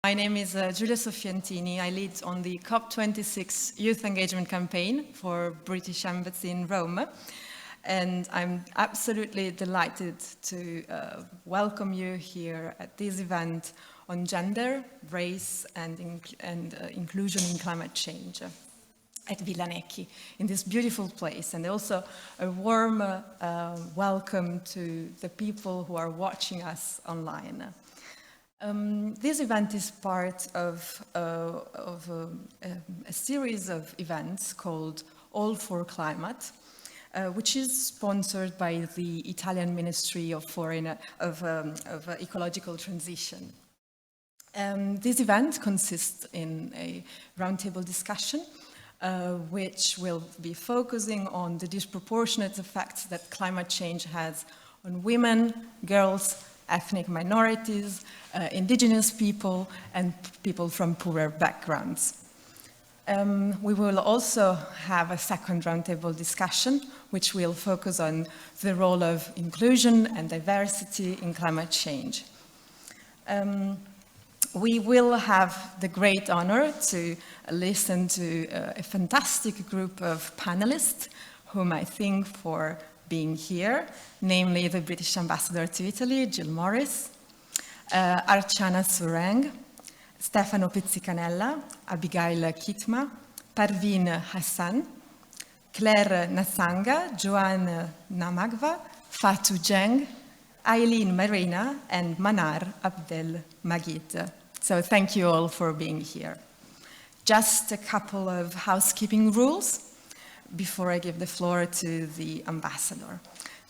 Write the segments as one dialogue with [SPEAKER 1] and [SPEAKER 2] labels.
[SPEAKER 1] My name is Giulia Soffiantini. I lead on the COP26 Youth Engagement Campaign for British Embassy in Rome. And I'm absolutely delighted to welcome you here at this event on gender, race, and inclusion in climate change at Villa Necchi, in this beautiful place. And also a warm welcome to the people who are watching us online. This event is part of a series of events called All for Climate, which is sponsored by the Italian Ministry of Ecological Transition. This event consists in a roundtable discussion which will be focusing on the disproportionate effects that climate change has on women, girls, ethnic minorities, indigenous people, and people from poorer backgrounds. We will also have a second roundtable discussion, which will focus on the role of inclusion and diversity in climate change. We will have the great honor to listen to a fantastic group of panelists, whom I thank for being here, namely the British Ambassador to Italy, Jill Morris, Archana Sureng, Stefano Pizzicanella, Abigail Kitma, Parveen Hassan, Claire Nasanga, Joanne Namagva, Fatou Jeng, Eileen Marina, and Manar Abdel Magid. So thank you all for being here. Just a couple of housekeeping rules before I give the floor to the ambassador.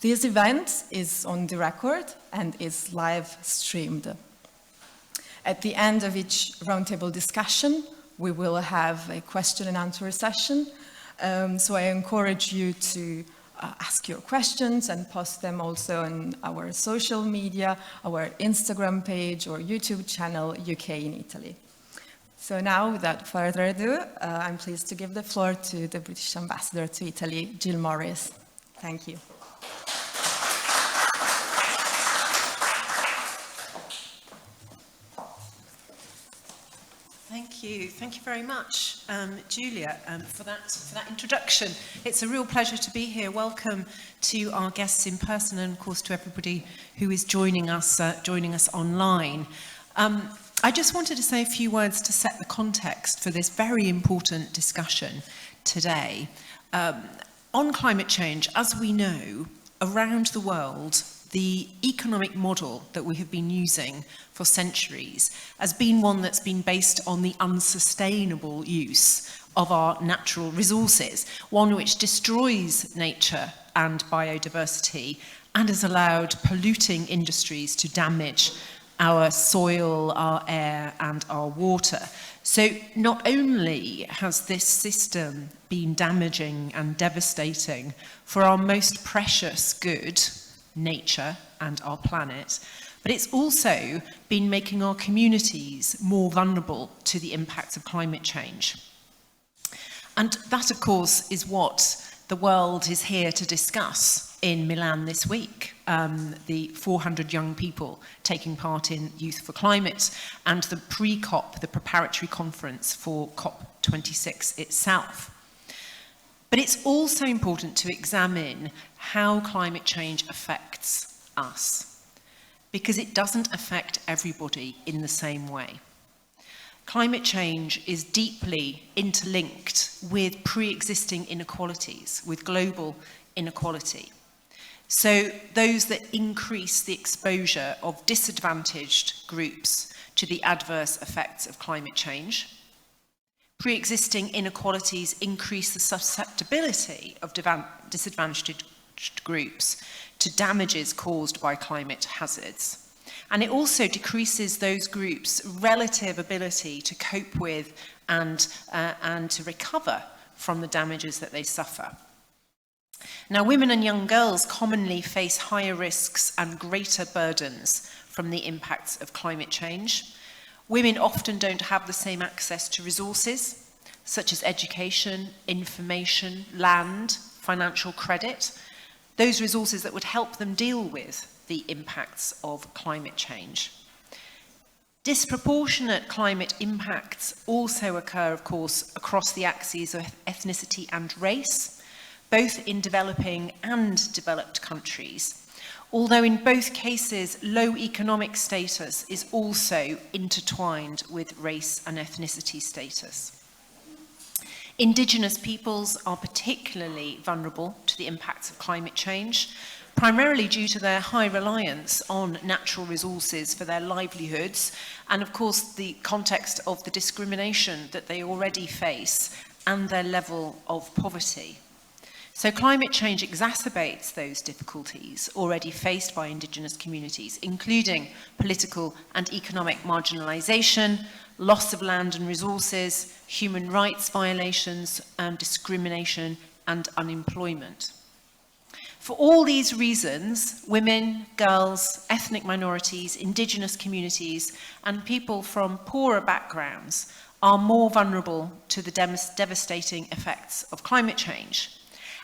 [SPEAKER 1] This event is on the record and is live streamed. At the end of each roundtable discussion, we will have a question and answer session. So I encourage you to ask your questions and post them also on our social media, our Instagram page or YouTube channel, UK in Italy. So now, without further ado, I'm pleased to give the floor to the British Ambassador to Italy, Jill Morris. Thank you.
[SPEAKER 2] Thank you very much, Julia, for that introduction. It's a real pleasure to be here. Welcome to our guests in person, and of course to everybody who is joining us online. I just wanted to say a few words to set the context for this very important discussion today. On climate change, as we know, around the world, the economic model that we have been using for centuries has been one that's been based on the unsustainable use of our natural resources, one which destroys nature and biodiversity and has allowed polluting industries to damage our soil, our air, and our water. So not only has this system been damaging and devastating for our most precious good, nature and our planet, but it's also been making our communities more vulnerable to the impacts of climate change. And that, of course, is what the world is here to discuss in Milan this week. The 400 young people taking part in Youth for Climate and the pre-COP, the preparatory conference for COP26 itself. But it's also important to examine how climate change affects us, because it doesn't affect everybody in the same way. Climate change is deeply interlinked with pre-existing inequalities, with global inequality. So those that increase the exposure of disadvantaged groups to the adverse effects of climate change. Pre-existing inequalities increase the susceptibility of disadvantaged groups to damages caused by climate hazards. And it also decreases those groups' relative ability to cope with and to recover from the damages that they suffer. Now, women and young girls commonly face higher risks and greater burdens from the impacts of climate change. Women often don't have the same access to resources, such as education, information, land, financial credit, those resources that would help them deal with the impacts of climate change. Disproportionate climate impacts also occur, of course, across the axes of ethnicity and race, both in developing and developed countries, although in both cases low economic status is also intertwined with race and ethnicity status. Indigenous peoples are particularly vulnerable to the impacts of climate change, primarily due to their high reliance on natural resources for their livelihoods, and of course the context of the discrimination that they already face and their level of poverty. So climate change exacerbates those difficulties already faced by Indigenous communities, including political and economic marginalisation, loss of land and resources, human rights violations, discrimination and unemployment. For all these reasons, women, girls, ethnic minorities, Indigenous communities and people from poorer backgrounds are more vulnerable to the devastating effects of climate change.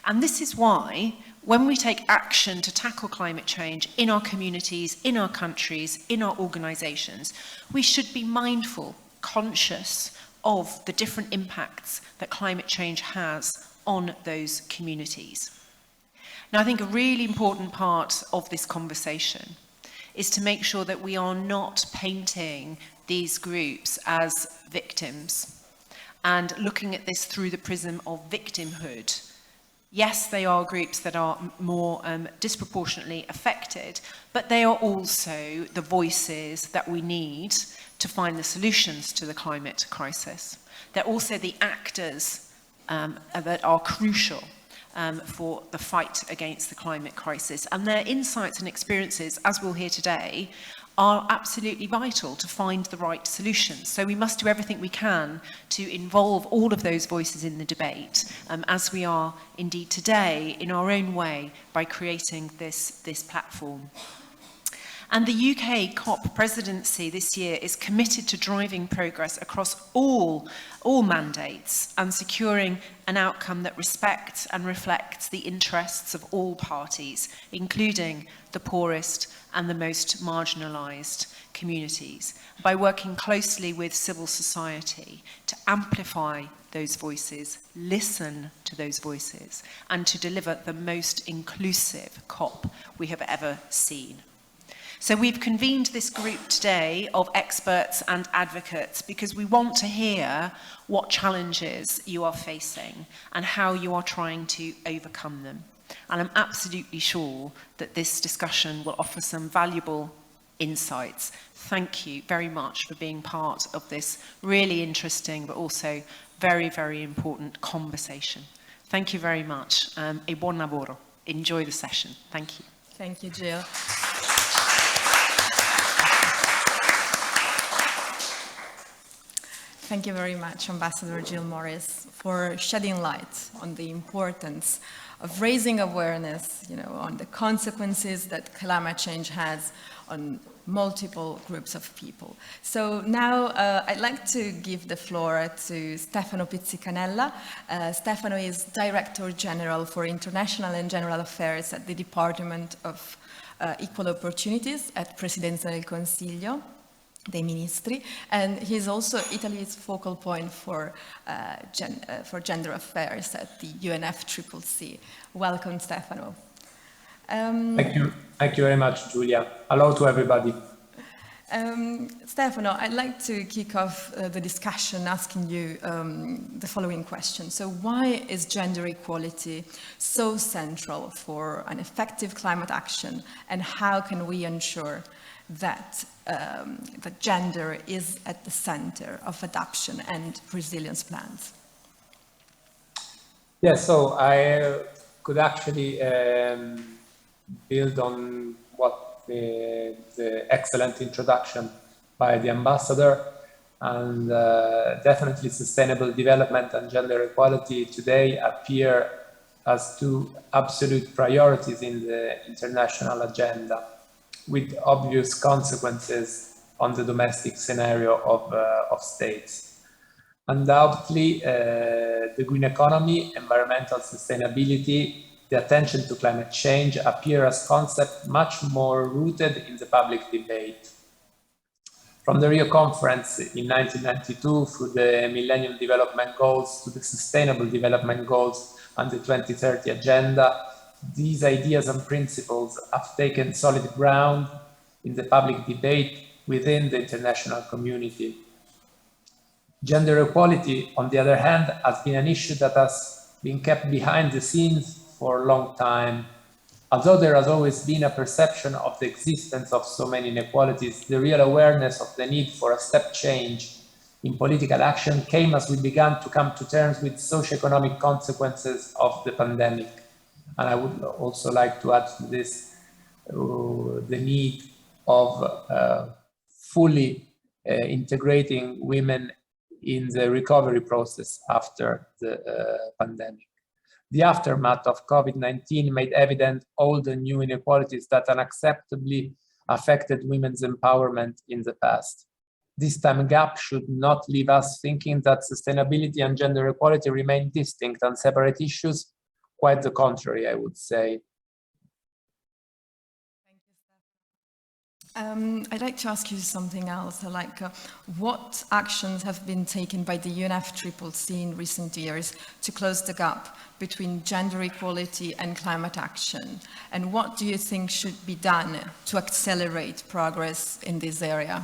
[SPEAKER 2] And this is why, when we take action to tackle climate change in our communities, in our countries, in our organisations, we should be mindful, conscious of the different impacts that climate change has on those communities. Now, I think a really important part of this conversation is to make sure that we are not painting these groups as victims and looking at this through the prism of victimhood. Yes, they are groups that are more disproportionately affected, but they are also the voices that we need to find the solutions to the climate crisis. They're also the actors that are crucial for the fight against the climate crisis. And their insights and experiences, as we'll hear today, are absolutely vital to find the right solutions. So we must do everything we can to involve all of those voices in the debate, as we are indeed today in our own way by creating this platform. And the UK COP presidency this year is committed to driving progress across all mandates and securing an outcome that respects and reflects the interests of all parties, including the poorest and the most marginalised communities, by working closely with civil society to amplify those voices, listen to those voices, and to deliver the most inclusive COP we have ever seen. So we've convened this group today of experts and advocates because we want to hear what challenges you are facing and how you are trying to overcome them. And I'm absolutely sure that this discussion will offer some valuable insights. Thank you very much for being part of this really interesting but also very, very important conversation. Thank you very much. E buon lavoro. Enjoy the session. Thank you.
[SPEAKER 1] Thank you, Jill. Thank you very much, Ambassador Jill Morris, for shedding light on the importance of raising awareness, on the consequences that climate change has on multiple groups of people. So now I'd like to give the floor to Stefano Pizzicanella. Stefano is Director General for International and General Affairs at the Department of Equal Opportunities at Presidenza del Consiglio dei Ministri, and he's also Italy's focal point for gender affairs at the UNFCCC. Welcome, Stefano.
[SPEAKER 3] Thank you very much, Julia. Hello to everybody.
[SPEAKER 1] Stefano, I'd like to kick off the discussion asking you the following question. So why is gender equality so central for an effective climate action, and how can we ensure that gender is at the center of adaptation and resilience plans?
[SPEAKER 3] Yes, so I could actually build on what the excellent introduction by the ambassador, and definitely sustainable development and gender equality today appear as two absolute priorities in the international agenda, with obvious consequences on the domestic scenario of states. Undoubtedly, the green economy, environmental sustainability, the attention to climate change appear as concepts much more rooted in the public debate. From the Rio Conference in 1992 through the Millennium Development Goals to the Sustainable Development Goals and the 2030 Agenda, these ideas and principles have taken solid ground in the public debate within the international community. Gender equality, on the other hand, has been an issue that has been kept behind the scenes for a long time. Although there has always been a perception of the existence of so many inequalities, the real awareness of the need for a step change in political action came as we began to come to terms with socioeconomic consequences of the pandemic. And I would also like to add to this the need of fully integrating women in the recovery process after the pandemic. The aftermath of COVID-19 made evident all the new inequalities that unacceptably affected women's empowerment in the past. This time gap should not leave us thinking that sustainability and gender equality remain distinct and separate issues. Quite the contrary, I would say.
[SPEAKER 1] I'd like to ask you something else, what actions have been taken by the UNFCCC in recent years to close the gap between gender equality and climate action? And what do you think should be done to accelerate progress in this area?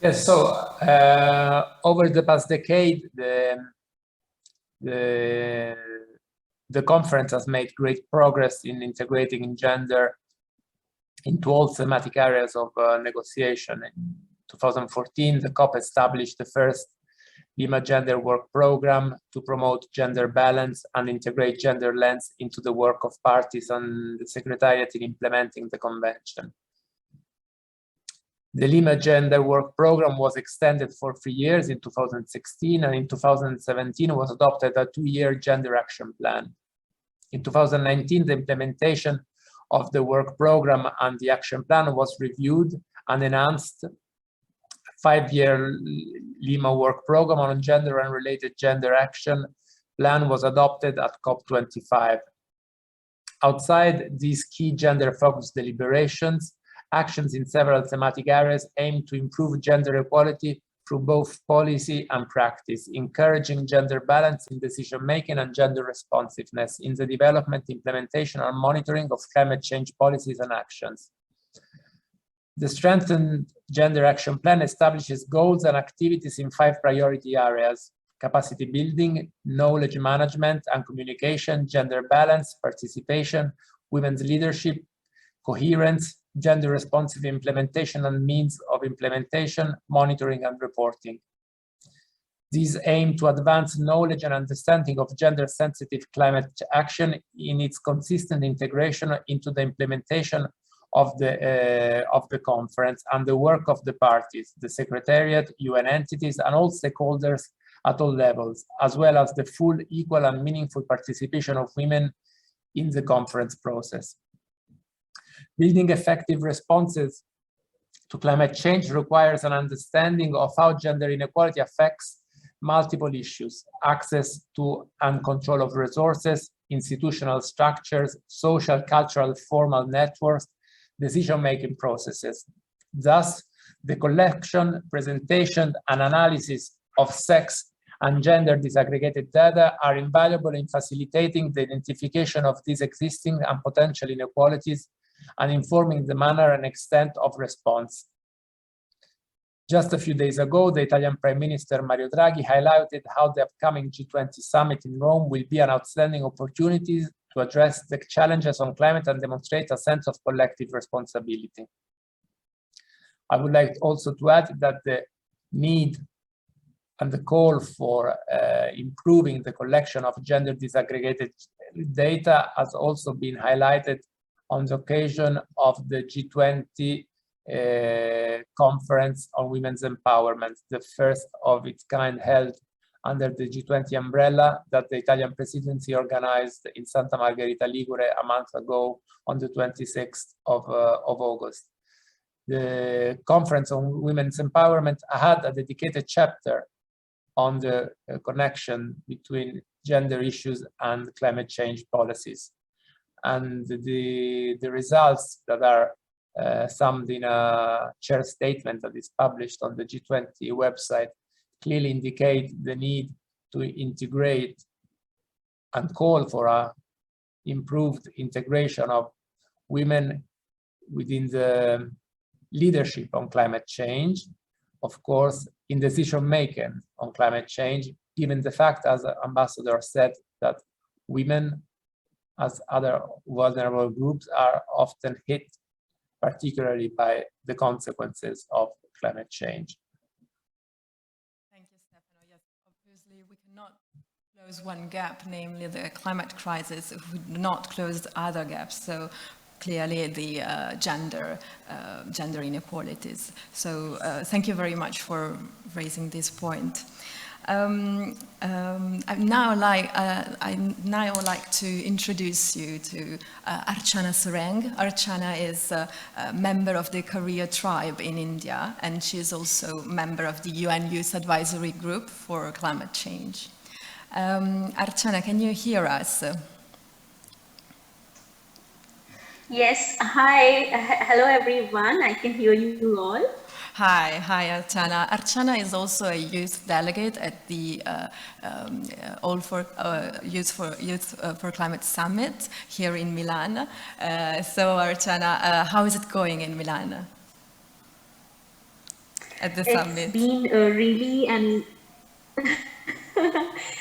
[SPEAKER 3] Yes, so over the past decade, the conference has made great progress in integrating gender into all thematic areas of negotiation. In 2014, the COP established the first Lima Gender Work Program to promote gender balance and integrate gender lens into the work of parties and the Secretariat in implementing the convention. The Lima Gender Work Program was extended for 3 years in 2016, and in 2017 was adopted a 2-year gender action plan. In 2019, the implementation of the work program and the action plan was reviewed and enhanced. A 5-year Lima work program on gender and related gender action plan was adopted at COP25. Outside these key gender-focused deliberations, actions in several thematic areas aim to improve gender equality through both policy and practice, encouraging gender balance in decision-making and gender responsiveness in the development, implementation, and monitoring of climate change policies and actions. The strengthened Gender Action Plan establishes goals and activities in 5 priority areas: capacity building, knowledge management and communication, gender balance, participation, women's leadership, coherence, gender responsive implementation and means of implementation, monitoring and reporting. These aim to advance knowledge and understanding of gender-sensitive climate action in its consistent integration into the implementation of the conference and the work of the parties, the Secretariat, UN entities, and all stakeholders at all levels, as well as the full, equal, and meaningful participation of women in the conference process. Building effective responses to climate change requires an understanding of how gender inequality affects multiple issues: access to and control of resources, institutional structures, social, cultural, formal networks, decision-making processes. Thus, the collection, presentation, and analysis of sex and gender disaggregated data are invaluable in facilitating the identification of these existing and potential inequalities and informing the manner and extent of response. Just a few days ago, the Italian Prime Minister Mario Draghi highlighted how the upcoming G20 summit in Rome will be an outstanding opportunity to address the challenges on climate and demonstrate a sense of collective responsibility. I would like also to add that the need and the call for improving the collection of gender disaggregated data has also been highlighted on the occasion of the G20 conference on women's empowerment, the first of its kind held under the G20 umbrella that the Italian presidency organized in Santa Margherita Ligure a month ago on the 26th of August. The conference on women's empowerment had a dedicated chapter on the connection between gender issues and climate change policies. And the results that are summed in a chair statement that is published on the G20 website, clearly indicate the need to integrate and call for a improved integration of women within the leadership on climate change, of course, in decision making on climate change, given the fact, as Ambassador said, that women, as other vulnerable groups, are often hit particularly by the consequences of climate change.
[SPEAKER 1] Thank you, Stefano. Yes, obviously we cannot close one gap, namely the climate crisis, if we do not close other gaps. So clearly the gender inequalities. So thank you very much for raising this point. I'd now like to introduce you to Archana Sureng. Archana is a member of the Korea tribe in India, and she is also a member of the UN Youth Advisory Group for Climate Change. Archana, can you hear us?
[SPEAKER 4] Yes, hi, hello everyone, I can hear you all.
[SPEAKER 1] Hi, Archana. Archana is also a youth delegate at the Youth for Climate Summit here in Milan. So Archana, how is it going in Milan at the summit?
[SPEAKER 4] It's been really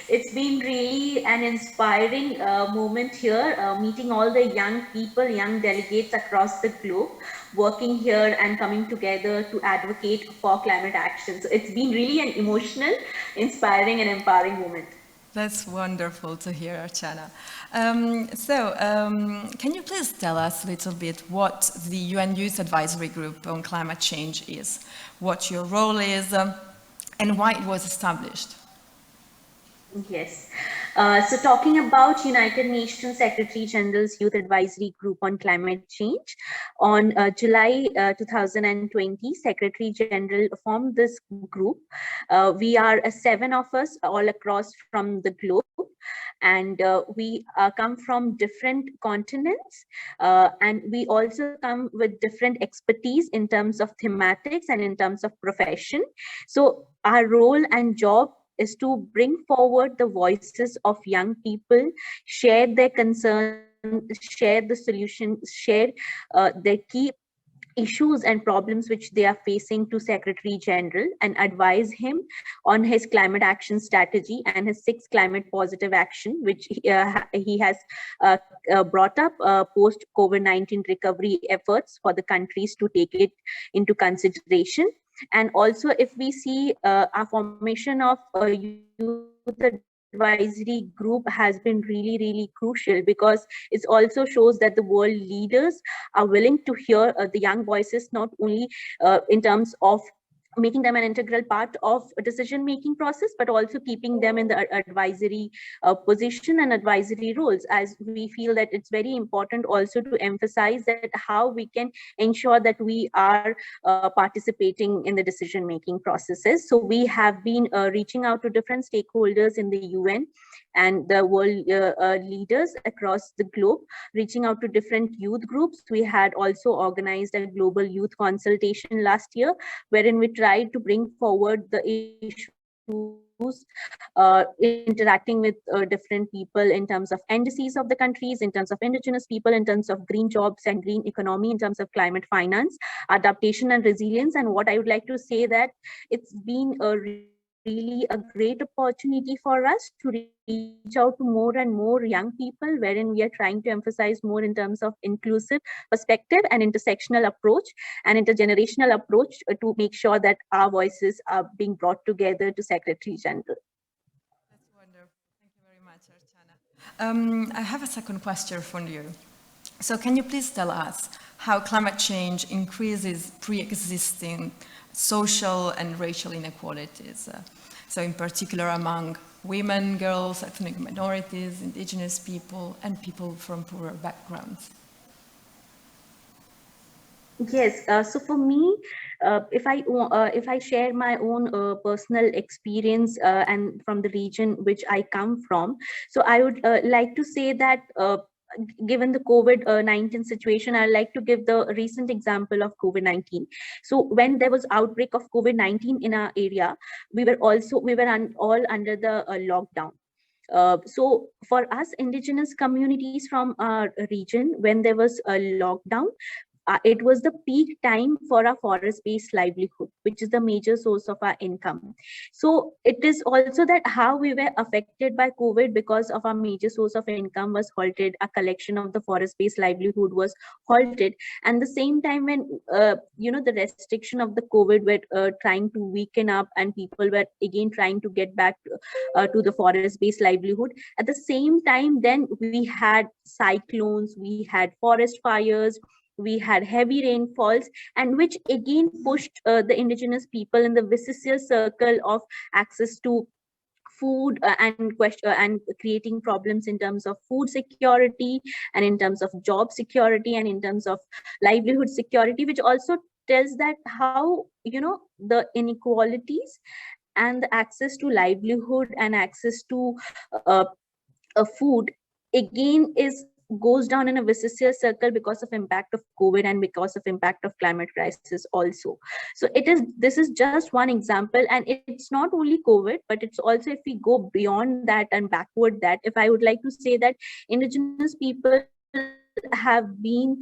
[SPEAKER 4] it's been really an inspiring moment here, meeting all the young people, young delegates across the globe, working here and coming together to advocate for climate action. So it's been really an emotional, inspiring and empowering moment.
[SPEAKER 1] That's wonderful to hear, Archana. Can you please tell us a little bit what the UN Youth Advisory Group on Climate Change is, what your role is, and why it was established?
[SPEAKER 4] Yes. So talking about United Nations Secretary General's Youth Advisory Group on Climate Change, on July 2020, Secretary General formed this group. We are 7 of us all across from the globe, and we come from different continents, and we also come with different expertise in terms of thematics and in terms of profession. So our role and job is to bring forward the voices of young people, share their concerns, share the solutions, share their key issues and problems which they are facing to Secretary General, and advise him on his climate action strategy and his 6 climate positive action, which he has brought up post COVID-19 recovery efforts for the countries to take it into consideration. And also, if we see our formation of a youth advisory group has been really, really crucial, because it also shows that the world leaders are willing to hear the young voices, not only in terms of making them an integral part of a decision-making process, but also keeping them in the advisory position and advisory roles, as we feel that it's very important also to emphasize that how we can ensure that we are participating in the decision-making processes. So we have been reaching out to different stakeholders in the UN and the world leaders across the globe, reaching out to different youth groups. We had also organized a global youth consultation last year, wherein we tried to bring forward the issues, interacting with different people in terms of indices of the countries, in terms of indigenous people, in terms of green jobs and green economy, in terms of climate finance, adaptation and resilience. And what I would like to say that it's been a really a great opportunity for us to reach out to more and more young people, wherein we are trying to emphasize more in terms of inclusive perspective and intersectional approach and intergenerational approach to make sure that our voices are being brought together to Secretary General.
[SPEAKER 1] That's wonderful. Thank you very much, Archana. I have a second question for you. So can you please tell us how climate change increases pre-existing social and racial inequalities? So in particular among women, girls, ethnic minorities, indigenous people, and people from poorer backgrounds.
[SPEAKER 4] Yes, so for me, if I share my own personal experience and from the region which I come from, so I would like to say that given the COVID-19 situation, I'd like to give the recent example of COVID-19. So when there was outbreak of COVID-19 in our area, we were all under the lockdown. So for us indigenous communities from our region, when there was a lockdown, it was the peak time for our forest-based livelihood, which is the major source of our income. So it is also that how we were affected by COVID, because of our major source of income was halted, a collection of the forest-based livelihood was halted. And the same time when, the restriction of the COVID were trying to weaken up and people were again trying to get back to the forest-based livelihood. At the same time, then we had cyclones, we had forest fires, we had heavy rainfalls, and which again pushed the indigenous people in the vicious circle of access to food and creating problems in terms of food security and in terms of job security and in terms of livelihood security, which also tells that how the inequalities and the access to livelihood and access to food again goes down in a vicious circle because of impact of COVID and because of impact of climate crisis also. So this is just one example, and it's not only COVID, but it's also, if we go beyond that and backward that, if I would like to say that indigenous people have been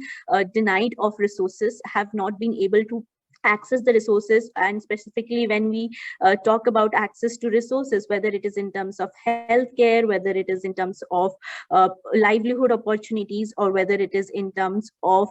[SPEAKER 4] denied of resources, have not been able to access the resources, and specifically when we talk about access to resources, whether it is in terms of healthcare, whether it is in terms of livelihood opportunities, or whether it is in terms of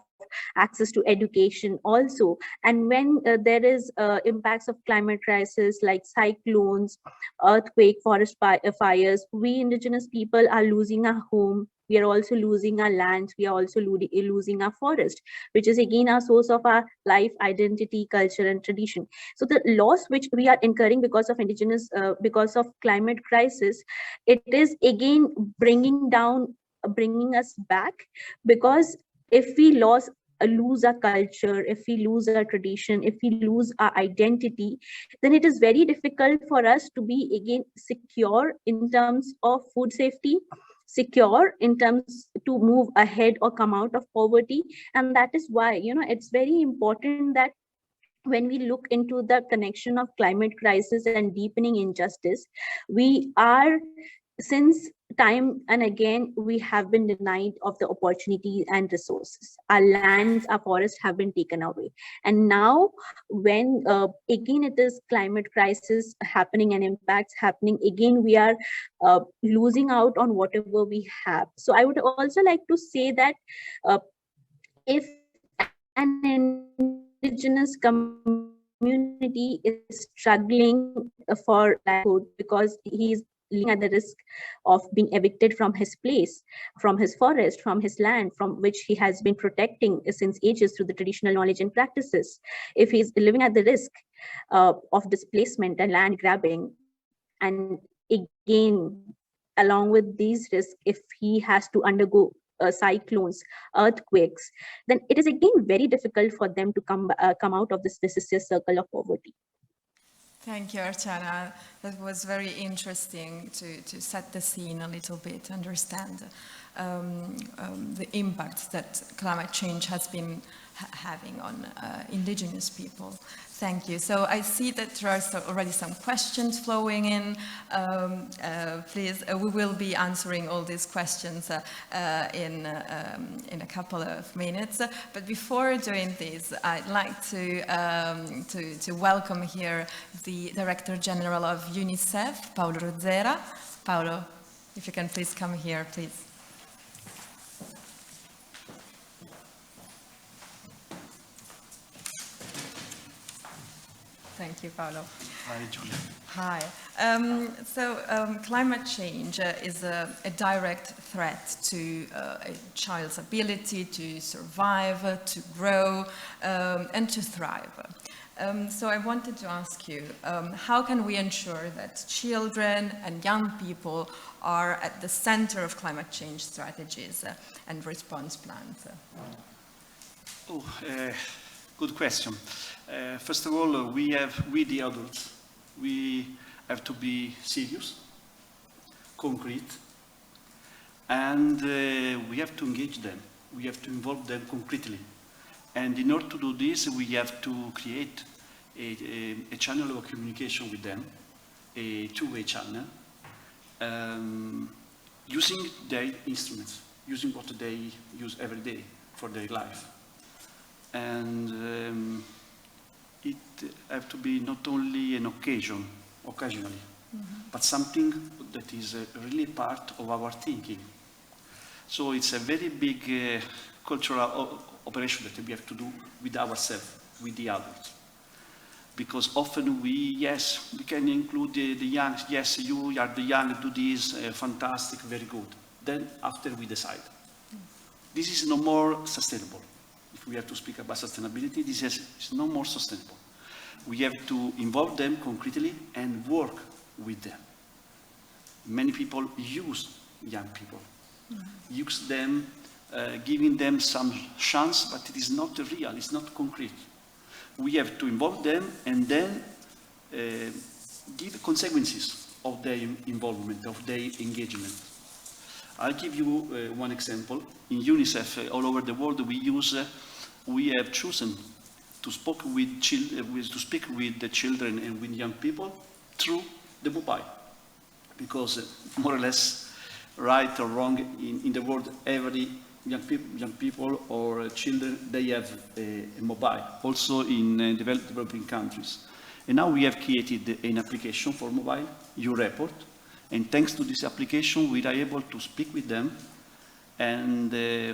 [SPEAKER 4] access to education also. And when there is impacts of climate crisis like cyclones, earthquake, forest fires, we indigenous people are losing our home. We are also losing our lands. We are also losing our forest, which is again our source of our life, identity, culture, and tradition. So the loss which we are incurring because of because of climate crisis, it is again bringing us back, because if we lose our culture, if we lose our tradition, if we lose our identity, then it is very difficult for us to be again secure in terms of food safety, secure in terms to move ahead or come out of poverty. And that is why it's very important that when we look into the connection of climate crisis and deepening injustice, we are, since time and again, we have been denied of the opportunity and resources. Our lands, our forests have been taken away. And now when again it is climate crisis happening and impacts happening, again we are losing out on whatever we have. So I would also like to say that if an indigenous community is struggling for livelihood because he is living at the risk of being evicted from his place, from his forest, from his land, from which he has been protecting since ages through the traditional knowledge and practices. If he's living at the risk of displacement and land grabbing, and again, along with these risks, if he has to undergo cyclones, earthquakes, then it is again very difficult for them to come out of this vicious circle of poverty.
[SPEAKER 1] Thank you, Archana. That was very interesting to set the scene a little bit, understand the impact that climate change has been having on indigenous people. Thank you. So I see that there are already some questions flowing in. Please, we will be answering all these questions in a couple of minutes. But before doing this, I'd like to welcome here the Director General of UNICEF, Paolo Rozzera. Paolo, if you can please come here, please. Thank you, Paolo.
[SPEAKER 5] Hi, Julia.
[SPEAKER 1] Hi. Climate change is a direct threat to a child's ability to survive, to grow, and to thrive. So I wanted to ask you, how can we ensure that children and young people are at the center of climate change strategies and response plans?
[SPEAKER 5] Good question. First of all, we the adults, we have to be serious, concrete, And we have to engage them. We have to involve them concretely. And in order to do this, we have to create a channel of communication with them, a two-way channel, using their instruments, using what they use every day for their life. And it have to be not only an occasion, occasionally, but something that is really part of our thinking. So it's a very big cultural operation that we have to do with ourselves, with the adults. Because often we can include the young, yes, you are the young, do this, fantastic, very good. Then after we decide. This is no more sustainable. If we have to speak about sustainability, this is no more sustainable. We have to involve them concretely and work with them. Many people use young people, use them, giving them some chance, but it is not real, it's not concrete. We have to involve them and then give consequences of their involvement, of their engagement. I'll give you one example. In UNICEF, all over the world, we have chosen to speak with the children and with young people through the mobile. Because more or less, right or wrong, in the world, every young people or children, they have a mobile, also in developing countries. And now we have created an application for mobile, YouReport, and thanks to this application, we are able to speak with them. And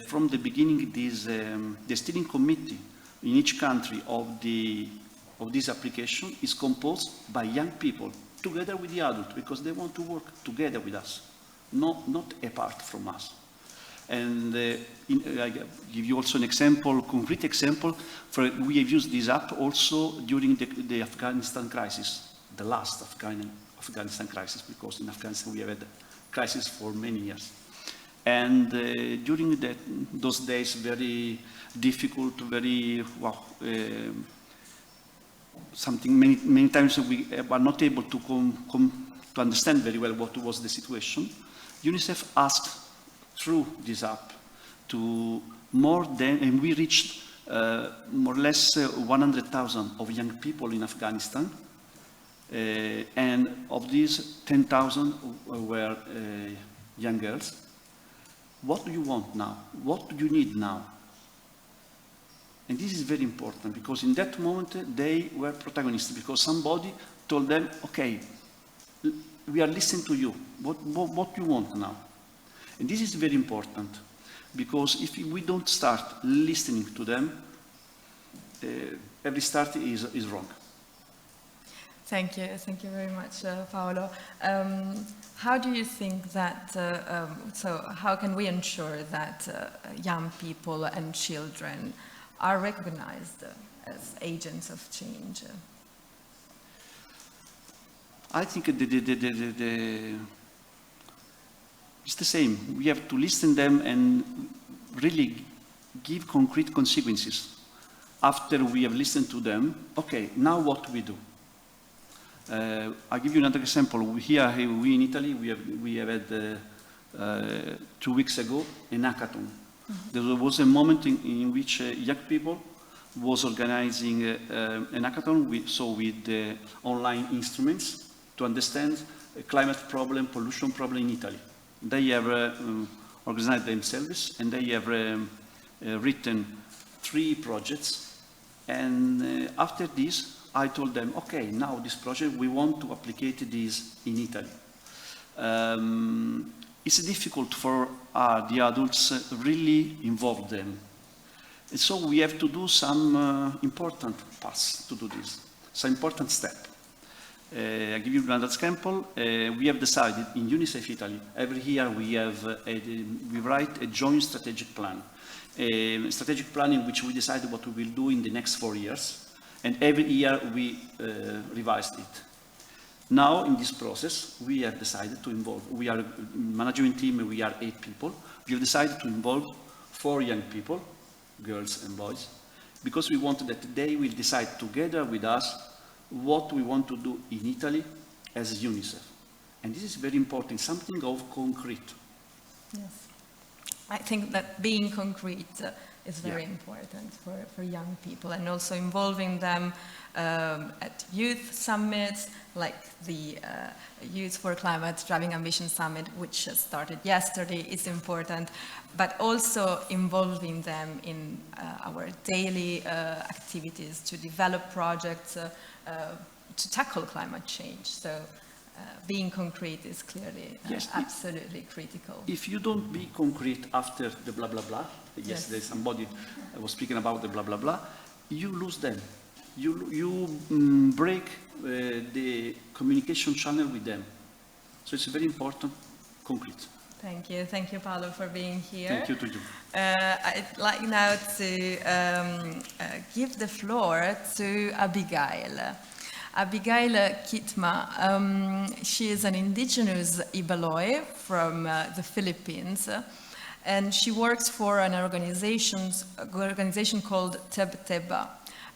[SPEAKER 5] from the beginning, the steering committee in each country of this application is composed by young people, together with the adults, because they want to work together with us, not apart from us. And I give you also an example, concrete example. We have used this app also during the Afghanistan crisis, the last Afghanistan crisis, because in Afghanistan we have had a crisis for many years. And during those days, very difficult, very, something many times we were not able to understand very well what was the situation. UNICEF asked through this app to more than, and we reached more or less 100,000 of young people in Afghanistan, and of these 10,000 were young girls. What do you want now? What do you need now? And this is very important, because in that moment they were protagonists, because somebody told them, okay, we are listening to you. What do you want now? And this is very important, because if we don't start listening to them, every start is wrong.
[SPEAKER 1] Thank you very much, Paolo. How do you think that, so how can we ensure that young people and children are recognized as agents of change?
[SPEAKER 5] I think it's the same. We have to listen to them and really give concrete consequences. After we have listened to them, okay, now what we do? I'll give you another example. Here we in Italy, we have had 2 weeks ago an hackathon. There was a moment in which young people was organizing an hackathon with online instruments to understand a climate problem, pollution problem in Italy. They have organized themselves, and they have written 3 projects. And after this, I told them, okay, now this project, we want to apply this in Italy. It's difficult for the adults really involve them. And so we have to do some important paths to do this, some important step. I'll give you another example. We have decided in UNICEF Italy, every year we write a joint strategic plan. A strategic plan in which we decide what we will do in the next 4 years. And every year we revised it. Now, in this process, we have decided to involve, we are a management team, we are 8 people. We have decided to involve 4 young people, girls and boys, because we want that they will decide together with us what we want to do in Italy as UNICEF. And this is very important, something of concrete.
[SPEAKER 1] Yes. I think that being concrete is very important for young people, and also involving them at youth summits like the Youth for Climate Driving Ambition Summit, which started yesterday, is important, but also involving them in our daily activities to develop projects to tackle climate change. So being concrete is clearly absolutely critical.
[SPEAKER 5] If you don't be concrete after the blah, blah, blah, yesterday somebody was speaking about the blah, blah, blah, you lose them. You break the communication channel with them. So it's very important, concrete.
[SPEAKER 1] Thank you, Paolo, for being here.
[SPEAKER 5] Thank you to you.
[SPEAKER 1] I'd like now to give the floor to Abigail. Abigail Kitma, she is an indigenous Ibaloi from the Philippines, and she works for an organization called Tebteba.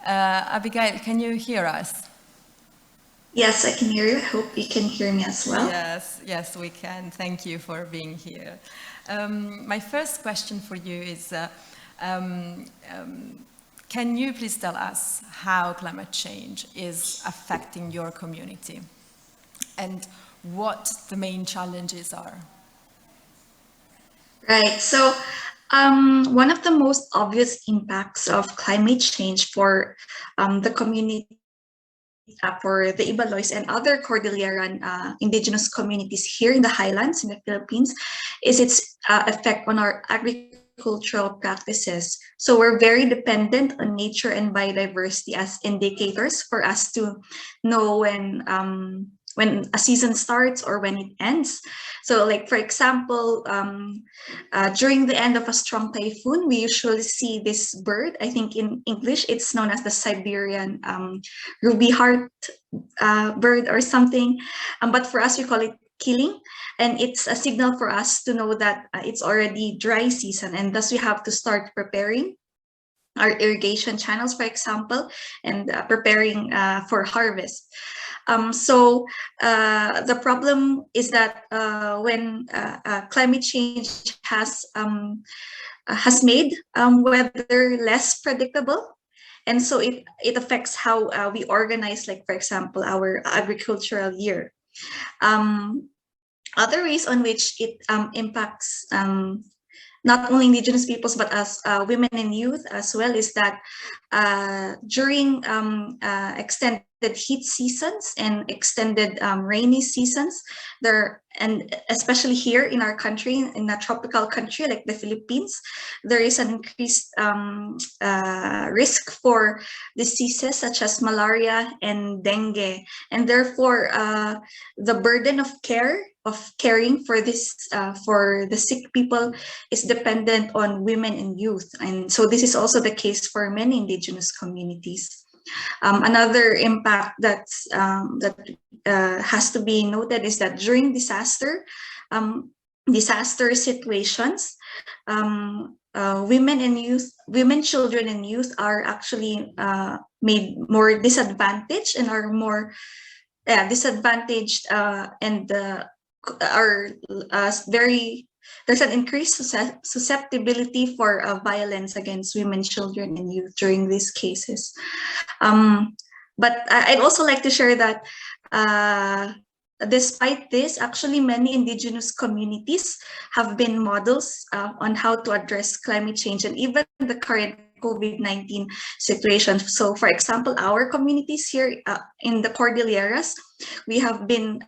[SPEAKER 1] Abigail, can you hear us?
[SPEAKER 6] Yes, I can hear you. I hope you can hear me as well.
[SPEAKER 1] Yes, we can. Thank you for being here. My first question for you is, can you please tell us how climate change is affecting your community and what the main challenges are?
[SPEAKER 6] Right. So one of the most obvious impacts of climate change for the community, for the Ibalois and other Cordilleran indigenous communities here in the highlands in the Philippines, is its effect on our agricultural practices. So we're very dependent on nature and biodiversity as indicators for us to know when a season starts or when it ends. So like, for example, during the end of a strong typhoon, we usually see this bird. I think in English, it's known as the Siberian ruby heart bird or something. But for us, we call it killing. And it's a signal for us to know that it's already dry season. And thus we have to start preparing our irrigation channels, for example, and preparing for harvest. So the problem is that when climate change has made weather less predictable, and so it affects how we organize, like, for example, our agricultural year. Other ways on which it impacts not only indigenous peoples, but as women and youth as well, is that during extended heat seasons and extended rainy seasons, and especially here in our country, in a tropical country like the Philippines, there is an increased risk for diseases such as malaria and dengue. And therefore, the burden of caring for this for the sick people is dependent on women and youth. And so this is also the case for many indigenous communities. Another impact that has to be noted is that during disaster situations, women, children, and youth are actually made more disadvantaged and are more disadvantaged and are there's an increased susceptibility for violence against women, children, and youth during these cases. But I'd also like to share that despite this, actually many indigenous communities have been models on how to address climate change and even the current COVID-19 situation. So for example, our communities here in the Cordilleras, we have been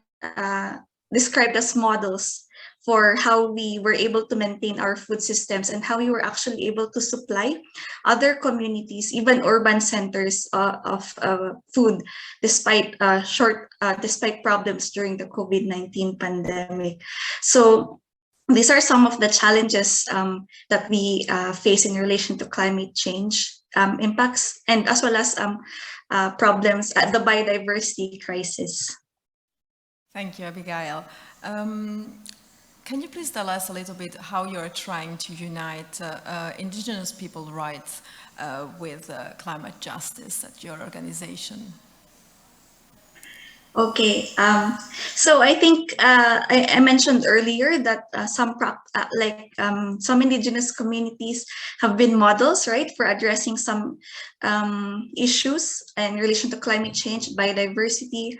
[SPEAKER 6] described as models for how we were able to maintain our food systems and how we were actually able to supply other communities, even urban centers, of food, despite despite problems during the COVID-19 pandemic. So these are some of the challenges that we face in relation to climate change impacts, and as well as problems at the biodiversity crisis.
[SPEAKER 1] Thank you, Abigail. Can you please tell us a little bit how you're trying to unite indigenous people's rights with climate justice at your organization?
[SPEAKER 6] Okay, so I think I mentioned earlier that some indigenous communities have been models, right, for addressing some issues in relation to climate change, biodiversity,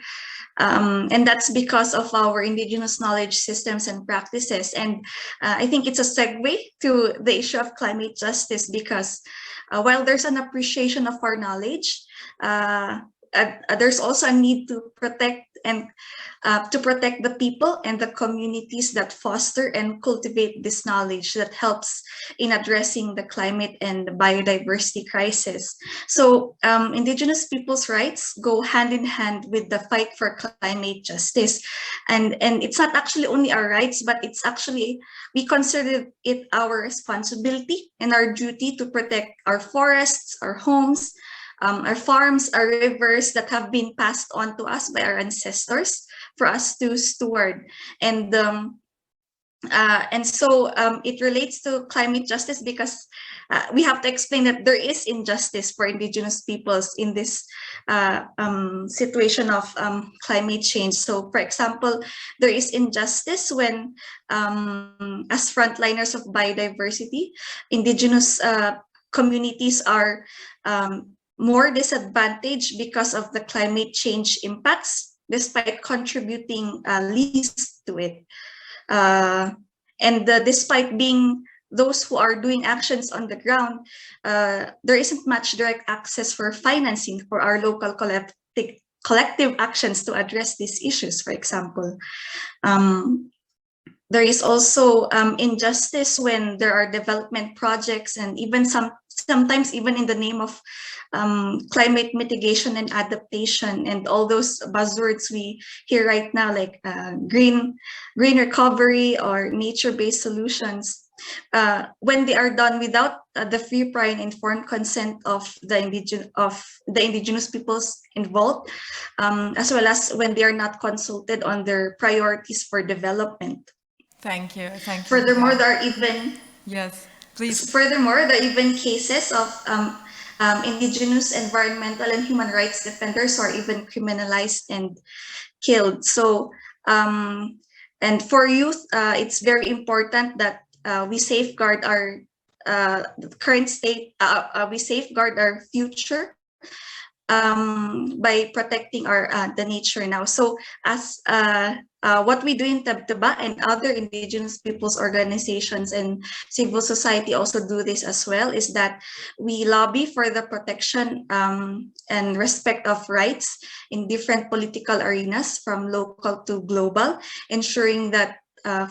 [SPEAKER 6] and that's because of our indigenous knowledge systems and practices. And I think it's a segue to the issue of climate justice because while there's an appreciation of our knowledge, there's also a need to protect the people and the communities that foster and cultivate this knowledge that helps in addressing the climate and the biodiversity crisis. So indigenous people's rights go hand in hand with the fight for climate justice. And it's not actually only our rights, but it's actually, we consider it our responsibility and our duty to protect our forests, our homes, our farms, our rivers that have been passed on to us by our ancestors for us to steward. And so it relates to climate justice because we have to explain that there is injustice for indigenous peoples in this situation of climate change. So, for example, there is injustice when, as frontliners of biodiversity, indigenous communities are more disadvantaged because of the climate change impacts, despite contributing least to it. Despite being those who are doing actions on the ground, there isn't much direct access for financing for our local collective actions to address these issues, for example. There is also injustice when there are development projects and even sometimes even in the name of climate mitigation and adaptation and all those buzzwords we hear right now, like green recovery or nature-based solutions, when they are done without the free, prior, and informed consent of the indigenous peoples involved, as well as when they are not consulted on their priorities for development.
[SPEAKER 1] Thank you.
[SPEAKER 6] Furthermore, there are even
[SPEAKER 1] yes, please.
[SPEAKER 6] Furthermore, there are even cases of indigenous environmental and human rights defenders who are even criminalized and killed. So, and for youth, it's very important that we safeguard our current state. We safeguard our future by protecting our the nature now. So as what we do in Tabtaba and other indigenous peoples organizations and civil society also do this as well, is that we lobby for the protection and respect of rights in different political arenas from local to global, ensuring that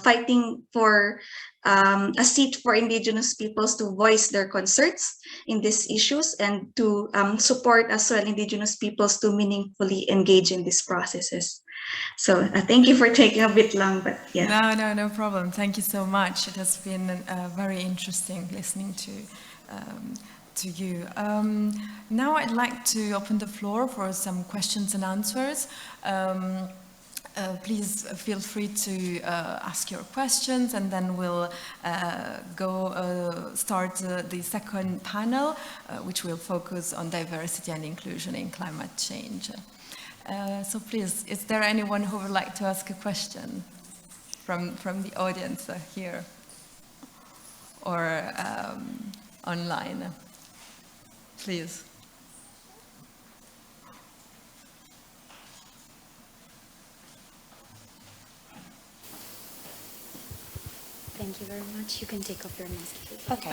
[SPEAKER 6] fighting for a seat for indigenous peoples to voice their concerns in these issues and to support as well indigenous peoples to meaningfully engage in these processes. So thank you for taking a bit long, but yeah.
[SPEAKER 1] No problem. Thank you so much. It has been very interesting listening to you. Now I'd like to open the floor for some questions and answers. Please feel free to ask your questions, and then we'll start the second panel, which will focus on diversity and inclusion in climate change. So please, is there anyone who would like to ask a question from the audience here or online? Please.
[SPEAKER 7] Thank you very much. You can take off your mask. Okay.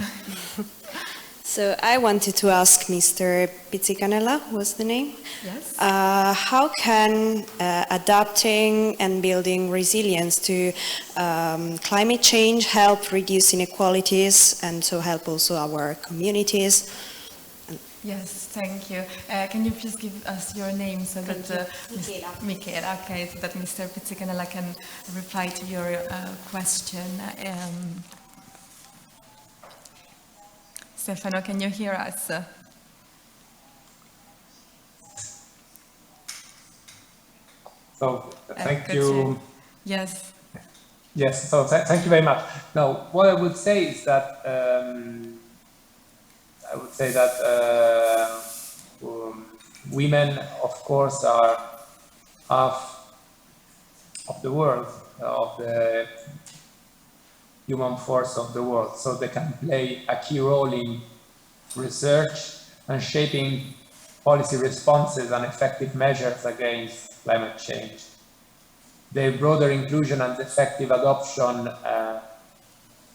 [SPEAKER 7] So I wanted to ask Mr. Pizzicanella, was the name?
[SPEAKER 1] Yes.
[SPEAKER 7] How can adapting and building resilience to climate change help reduce inequalities and so help also our communities?
[SPEAKER 1] Yes, thank you. Can you please give us your name so that Michela, okay, so that Mr. Pizzicanella can reply to your question. Stefano, can you hear us?
[SPEAKER 3] So thank you.
[SPEAKER 1] Yes.
[SPEAKER 3] Yes. So thank you very much. Now, what I would say is that women, of course, are of the world, of the human force of the world, so they can play a key role in research and shaping policy responses and effective measures against climate change. Their broader inclusion and effective adoption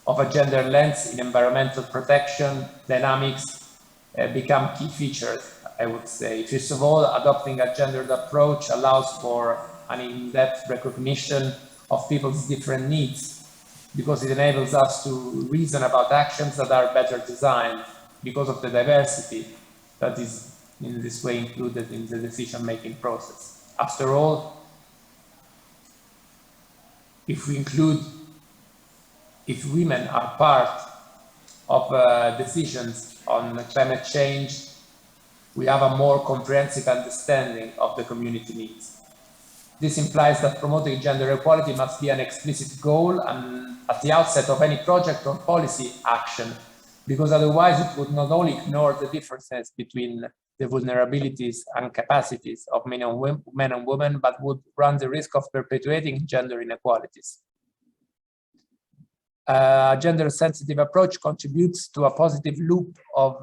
[SPEAKER 3] of a gender lens in environmental protection dynamics become key features, I would say. First of all, adopting a gendered approach allows for an in-depth recognition of people's different needs, because it enables us to reason about actions that are better designed because of the diversity that is in this way included in the decision-making process. After all, if women are part of decisions on climate change, we have a more comprehensive understanding of the community needs. This implies that promoting gender equality must be an explicit goal and at the outset of any project or policy action, because otherwise it would not only ignore the differences between the vulnerabilities and capacities of men and women, but would run the risk of perpetuating gender inequalities. A gender-sensitive approach contributes to a positive loop of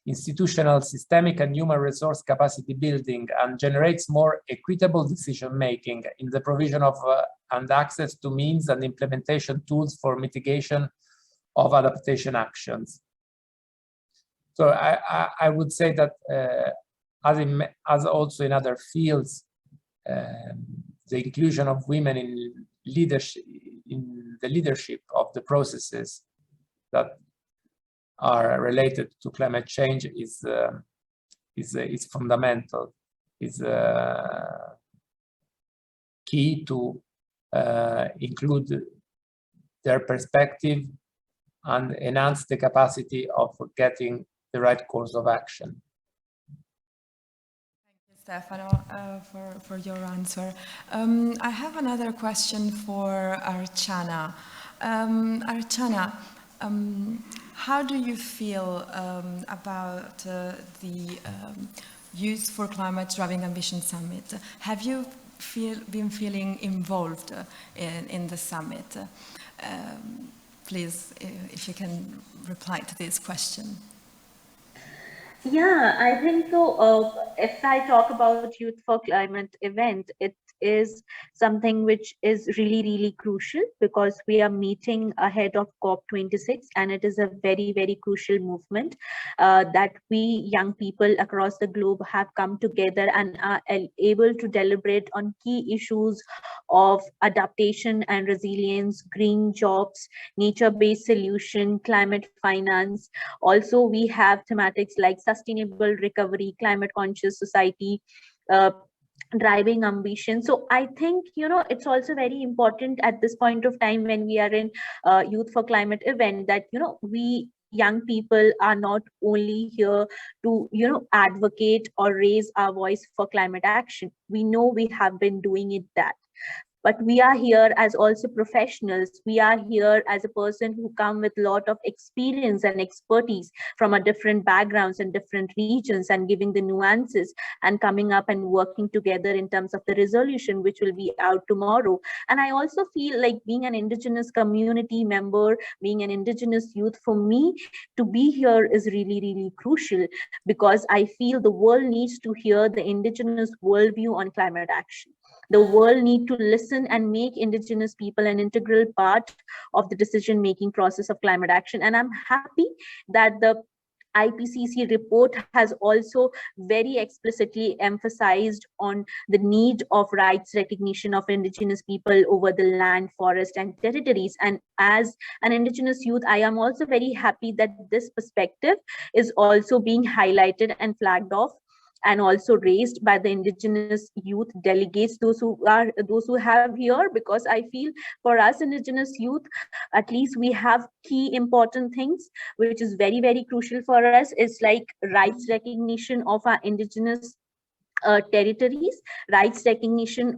[SPEAKER 3] institutional, systemic, and human resource capacity building, and generates more equitable decision-making in the provision of and access to means and implementation tools for mitigation of adaptation actions. So I would say that as also in other fields, the inclusion of women in leadership, in the leadership of the processes that are related to climate change is fundamental, is key to include their perspective and enhance the capacity of getting the right course of action.
[SPEAKER 1] Stefano, for your answer. I have another question for Archana. Archana, how do you feel about the Youth for Climate Driving Ambition Summit? Have you been feeling involved in the summit? Please, if you can reply to this question.
[SPEAKER 4] Yeah, I think so. If I talk about Youth for Climate event, it is something which is really, really crucial because we are meeting ahead of COP26, and it is a very, very crucial movement that we young people across the globe have come together and are able to deliberate on key issues of adaptation and resilience, green jobs, nature-based solution, climate finance. Also, we have thematics like sustainable recovery, climate conscious society, driving ambition. So I think, it's also very important at this point of time when we are in Youth for Climate event that, we young people are not only here to, advocate or raise our voice for climate action. We know we have been doing it that. But we are here as also professionals. We are here as a person who come with a lot of experience and expertise from a different backgrounds and different regions, and giving the nuances and coming up and working together in terms of the resolution, which will be out tomorrow. And I also feel like being an indigenous community member, being an indigenous youth, for me to be here is really, really crucial, because I feel the world needs to hear the indigenous worldview on climate action. The world need to listen and make indigenous people an integral part of the decision-making process of climate action. And I'm happy that the IPCC report has also very explicitly emphasized on the need of rights recognition of indigenous people over the land, forest, and territories. And as an indigenous youth, I am also very happy that this perspective is also being highlighted and flagged off and also raised by the indigenous youth delegates, those who have here, because I feel for us indigenous youth, at least we have key important things which is very, very crucial for us. It's like rights recognition of our indigenous territories, rights recognition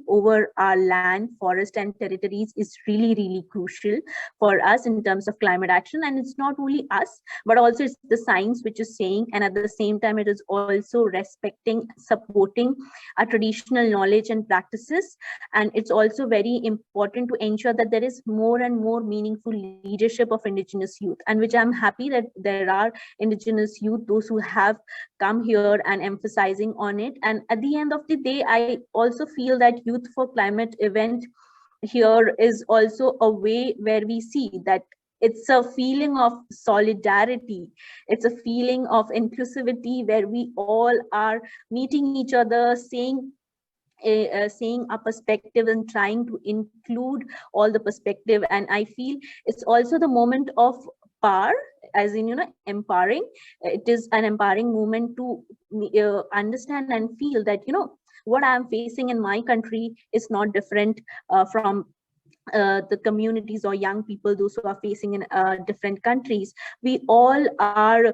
[SPEAKER 4] over our land, forest and territories is really, really crucial for us in terms of climate action. And it's not only us, but also it's the science which is saying, and at the same time, it is also respecting, supporting our traditional knowledge and practices. And it's also very important to ensure that there is more and more meaningful leadership of indigenous youth, and which I'm happy that there are indigenous youth, those who have come here and emphasizing on it. And at the end of the day, I also feel that Youth for Climate event here is also a way where we see that it's a feeling of solidarity, it's a feeling of inclusivity, where we all are meeting each other, saying a perspective and trying to include all the perspective. And I feel it's also the moment of power, as in, empowering. It is an empowering moment to understand and feel that, what I'm facing in my country is not different from the communities or young people, those who are facing in different countries. We all are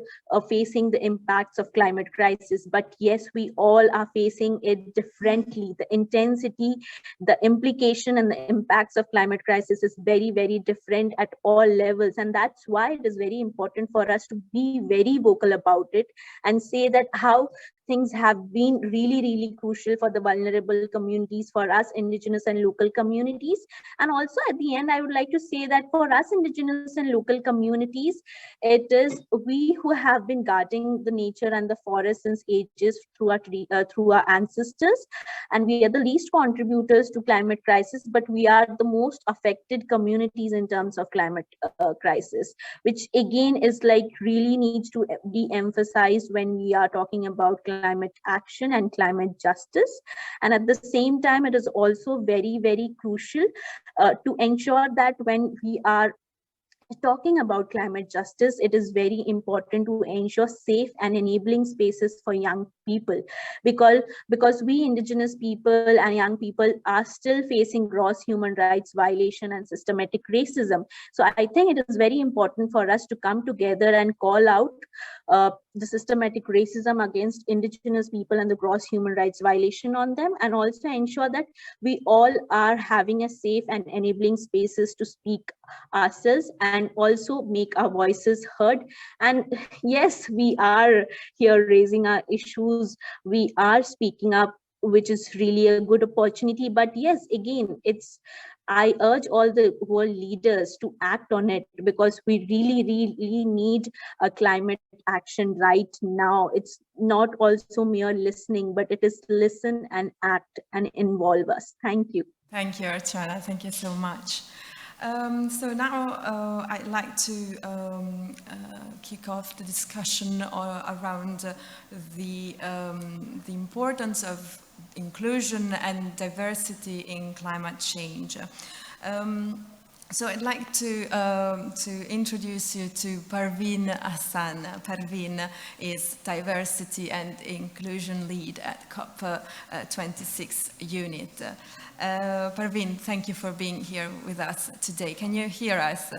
[SPEAKER 4] facing the impacts of climate crisis, but yes, we all are facing it differently. The intensity, the implication and the impacts of climate crisis is very, very different at all levels. And that's why it is very important for us to be very vocal about it and say that how things have been really, really crucial for the vulnerable communities, for us indigenous and local communities. And also at the end, I would like to say that for us indigenous and local communities, it is we who have been guarding the nature and the forest since ages through our ancestors, and we are the least contributors to climate crisis, but we are the most affected communities in terms of climate crisis, which again is like really needs to be emphasized when we are talking about climate action and climate justice. And at the same time, it is also very, very crucial to ensure that when we are talking about climate justice, it is very important to ensure safe and enabling spaces for young people, because we indigenous people and young people are still facing gross human rights violation and systematic racism. So I think it is very important for us to come together and call out the systematic racism against indigenous people and the gross human rights violation on them, and also ensure that we all are having a safe and enabling spaces to speak ourselves and also make our voices heard. And yes, we are here raising our issues, we are speaking up, which is really a good opportunity. But yes, again, I urge all the world leaders to act on it, because we really, really need a climate action right now. It's not also mere listening, but it is listen and act and involve us. Thank you.
[SPEAKER 1] Thank you, Archana. Thank you so much. So now I'd like to kick off the discussion around the importance of inclusion and diversity in climate change. So I'd like to introduce you to Parveen Hassan. Parveen is Diversity and Inclusion Lead at COP26 unit. Parveen, thank you for being here with us today. Can you hear us?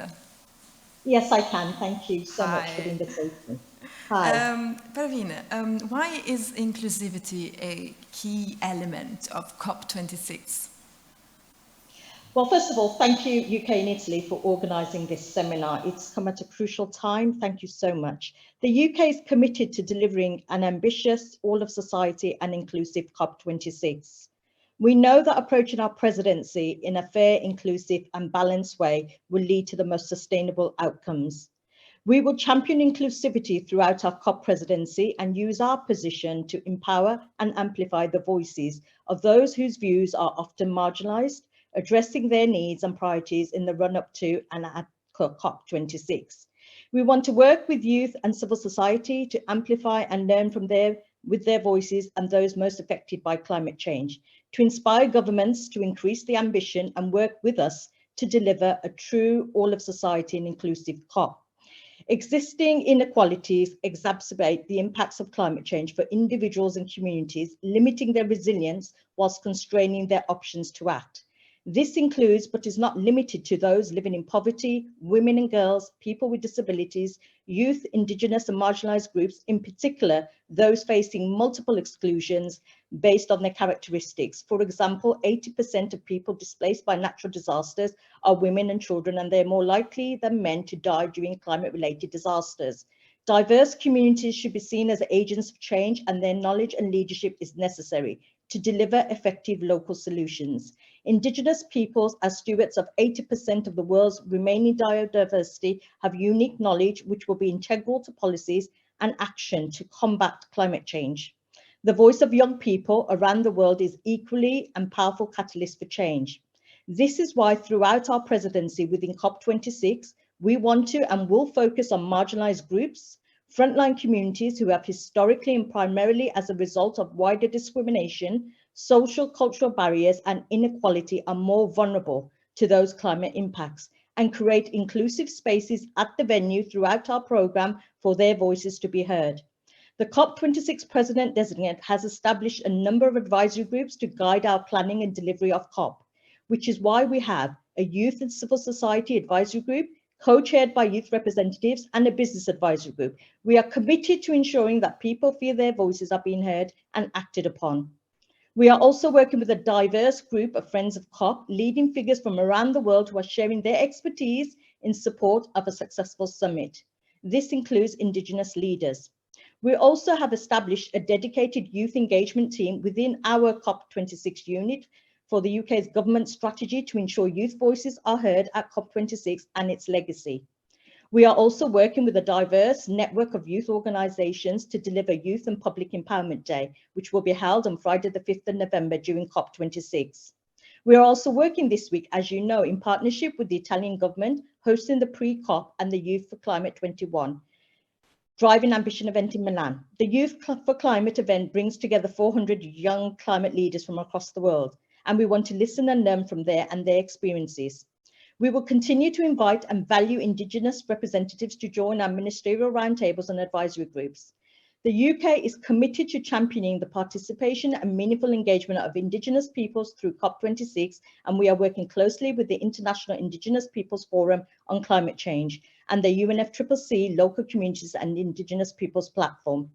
[SPEAKER 8] Yes, I can. Thank you so much for the invitation. Hi.
[SPEAKER 1] Parveen, why is inclusivity a key element of COP26?
[SPEAKER 8] Well, first of all, thank you, UK and Italy, for organising this seminar. It's come at a crucial time. Thank you so much. The UK is committed to delivering an ambitious, all-of-society and inclusive COP26. We know that approaching our presidency in a fair, inclusive and balanced way will lead to the most sustainable outcomes. We will champion inclusivity throughout our COP presidency and use our position to empower and amplify the voices of those whose views are often marginalised, addressing their needs and priorities in the run-up to and at COP26. We want to work with youth and civil society to amplify and learn from with their voices and those most affected by climate change, to inspire governments to increase the ambition and work with us to deliver a true all-of-society and inclusive COP. Existing inequalities exacerbate the impacts of climate change for individuals and communities, limiting their resilience whilst constraining their options to act. This includes, but is not limited to, those living in poverty, women and girls, people with disabilities, youth, indigenous and marginalized groups, in particular, those facing multiple exclusions based on their characteristics. For example, 80% of people displaced by natural disasters are women and children, and they're more likely than men to die during climate-related disasters. Diverse communities should be seen as agents of change, and their knowledge and leadership is necessary to deliver effective local solutions. Indigenous peoples, as stewards of 80% of the world's remaining biodiversity, have unique knowledge which will be integral to policies and action to combat climate change. The voice of young people around the world is equally a powerful catalyst for change. This is why throughout our presidency within COP26, we want to and will focus on marginalized groups, frontline communities who have historically and primarily as a result of wider discrimination, social, cultural barriers and inequality are more vulnerable to those climate impacts, and create inclusive spaces at the venue throughout our program for their voices to be heard. The COP26 President Designate has established a number of advisory groups to guide our planning and delivery of COP, which is why we have a Youth and Civil Society Advisory Group, co-chaired by youth representatives, and a business advisory group. We are committed to ensuring that people feel their voices are being heard and acted upon. We are also working with a diverse group of Friends of COP, leading figures from around the world who are sharing their expertise in support of a successful summit. This includes Indigenous leaders. We also have established a dedicated youth engagement team within our COP26 unit for the UK's government strategy to ensure youth voices are heard at COP26 and its legacy. We are also working with a diverse network of youth organisations to deliver Youth and Public Empowerment Day, which will be held on Friday the 5th of November during COP26. We are also working this week, as you know, in partnership with the Italian government, hosting the pre-COP and the Youth for Climate 21 Driving Ambition event in Milan. The Youth for Climate event brings together 400 young climate leaders from across the world, and we want to listen and learn from their experiences. We will continue to invite and value Indigenous representatives to join our ministerial roundtables and advisory groups. The UK is committed to championing the participation and meaningful engagement of Indigenous peoples through COP26, and we are working closely with the International Indigenous Peoples Forum on Climate Change and the UNFCCC Local Communities and Indigenous Peoples Platform.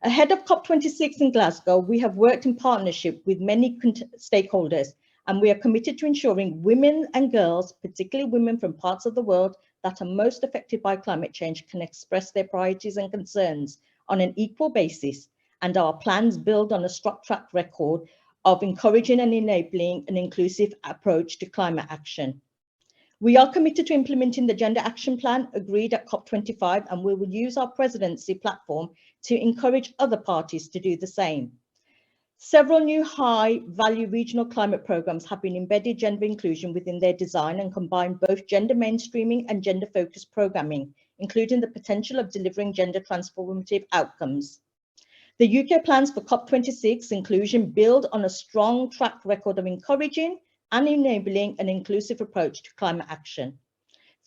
[SPEAKER 8] Ahead of COP26 in Glasgow, we have worked in partnership with many stakeholders, and we are committed to ensuring women and girls, particularly women from parts of the world that are most affected by climate change, can express their priorities and concerns on an equal basis, and our plans build on a strong track record of encouraging and enabling an inclusive approach to climate action. We are committed to implementing the Gender Action Plan agreed at COP25, and we will use our presidency platform to encourage other parties to do the same. Several new high-value regional climate programs have been embedded gender inclusion within their design and combine both gender mainstreaming and gender-focused programming, including the potential of delivering gender transformative outcomes. The UK plans for COP26 inclusion build on a strong track record of encouraging and enabling an inclusive approach to climate action.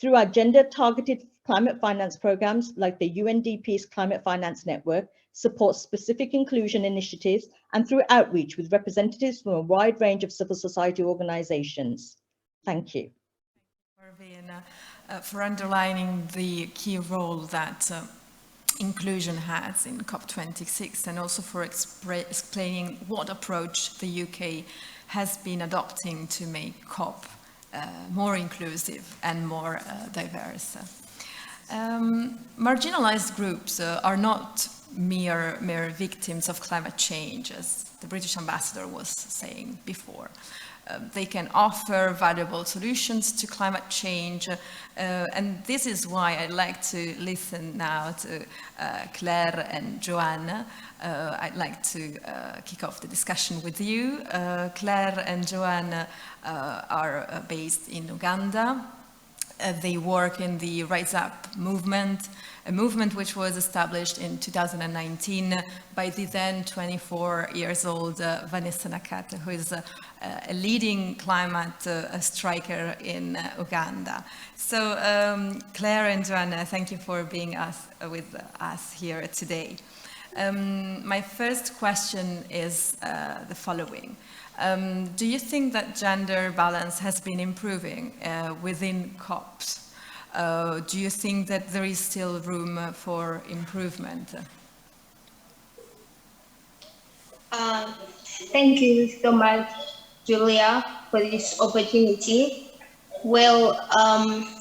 [SPEAKER 8] Through our gender-targeted climate finance programs like the UNDP's Climate Finance Network, supports specific inclusion initiatives, and through outreach with representatives from a wide range of civil society organisations. Thank you.
[SPEAKER 1] For underlining the key role that inclusion has in COP26, and also for explaining what approach the UK has been adopting to make COP more inclusive and more diverse. Marginalized groups are not mere victims of climate change, as the British ambassador was saying before. They can offer valuable solutions to climate change, and this is why I'd like to listen now to Claire and Joanna. I'd like to kick off the discussion with you. Claire and Joanna are based in Uganda. They work in the Rise Up movement, a movement which was established in 2019 by the then 24 years old Vanessa Nakate, who is a leading climate striker in Uganda. So Claire and Joanna, thank you for being with us here today. My first question is the following. Do you think that gender balance has been improving within COPs? Do you think that there is still room for improvement?
[SPEAKER 9] Thank you so much, Julia, for this opportunity. Well,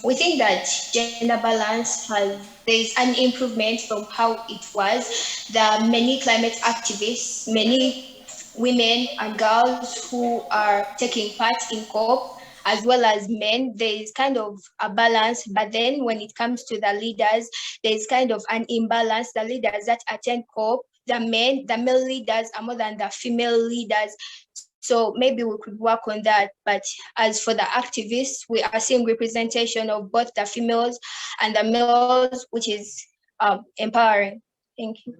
[SPEAKER 9] we think that gender balance there's an improvement from how it was. There are many climate activists, many women and girls who are taking part in COP, as well as men. There is kind of a balance, but then when it comes to the leaders, there is kind of an imbalance. The leaders that attend COP, the male leaders are more than the female leaders. So maybe we could work on that. But as for the activists, we are seeing representation of both the females and the males, which is empowering. Thank you.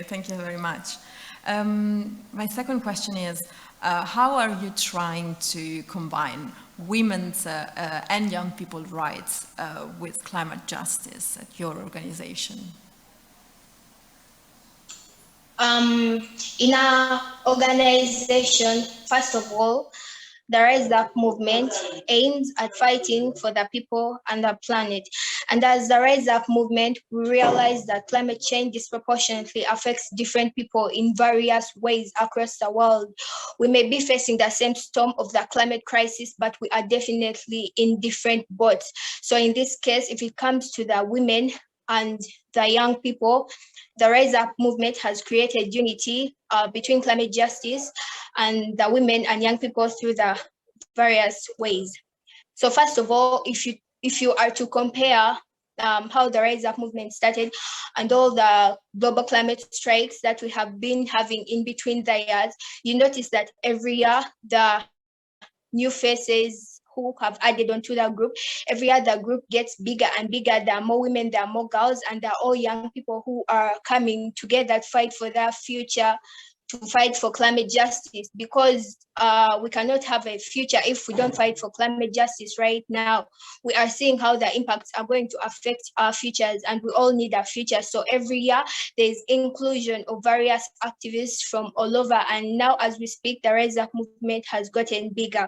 [SPEAKER 1] Thank you very much. My second question is, how are you trying to combine women's and young people's rights with climate justice at your organization?
[SPEAKER 9] In our organization, first of all, the Rise Up movement aims at fighting for the people and the planet. And as the Rise Up movement, we realize that climate change disproportionately affects different people in various ways across the world. We may be facing the same storm of the climate crisis, but we are definitely in different boats. So in this case, if it comes to the women and the young people, the Rise Up movement has created unity between climate justice and the women and young people through the various ways. So first of all, if you are to compare how the Rise Up movement started and all the global climate strikes that we have been having in between the years, you notice that every year the new faces who have added onto that group, every year the group gets bigger and bigger. There are more women, there are more girls, and they're all young people who are coming together to fight for their future, to fight for climate justice, because we cannot have a future if we don't fight for climate justice right now. We are seeing how the impacts are going to affect our futures, and we all need a future. So every year there's inclusion of various activists from all over, and now as we speak, the Rise Up movement has gotten bigger.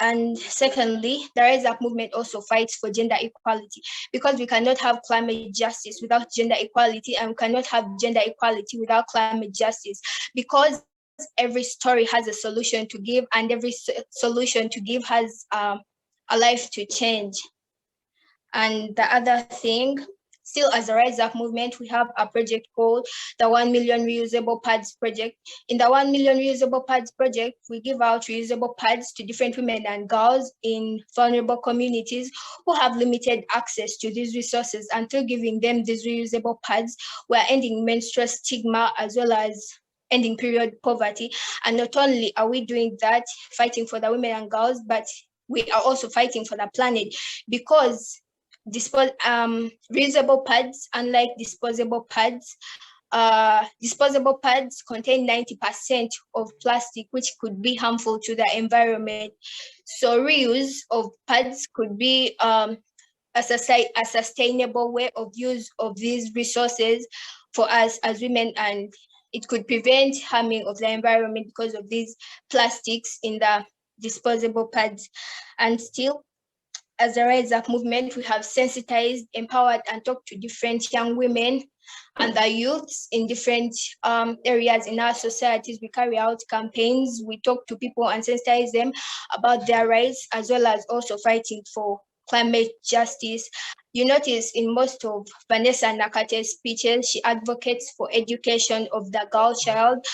[SPEAKER 9] And secondly, the Rise Up movement also fights for gender equality, because we cannot have climate justice without gender equality, and we cannot have gender equality without climate justice, because every story has a solution to give, and every solution to give has a life to change. And the other thing, still as a Rise Up movement, we have a project called the 1 million reusable pads project. In the 1 million reusable pads project, we give out reusable pads to different women and girls in vulnerable communities who have limited access to these resources. And through giving them these reusable pads, we're ending menstrual stigma as well as ending period poverty. And not only are we doing that, fighting for the women and girls, but we are also fighting for the planet, because reusable pads, unlike disposable pads contain 90% of plastic, which could be harmful to the environment. So reuse of pads could be a sustainable way of use of these resources for us as women, and it could prevent harming of the environment because of these plastics in the disposable pads. And still, as a Rise Up movement, we have sensitized, empowered, and talked to different young women and the youths in different areas in our societies. We carry out campaigns, we talk to people and sensitize them about their rights, as well as also fighting for climate justice. You notice in most of Vanessa Nakate's speeches, she advocates for education of the girl child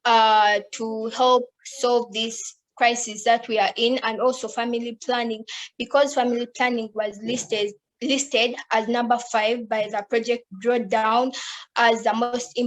[SPEAKER 9] to help solve this crisis that we are in, and also family planning, because family planning was listed as number 5 by the project Drawdown as the most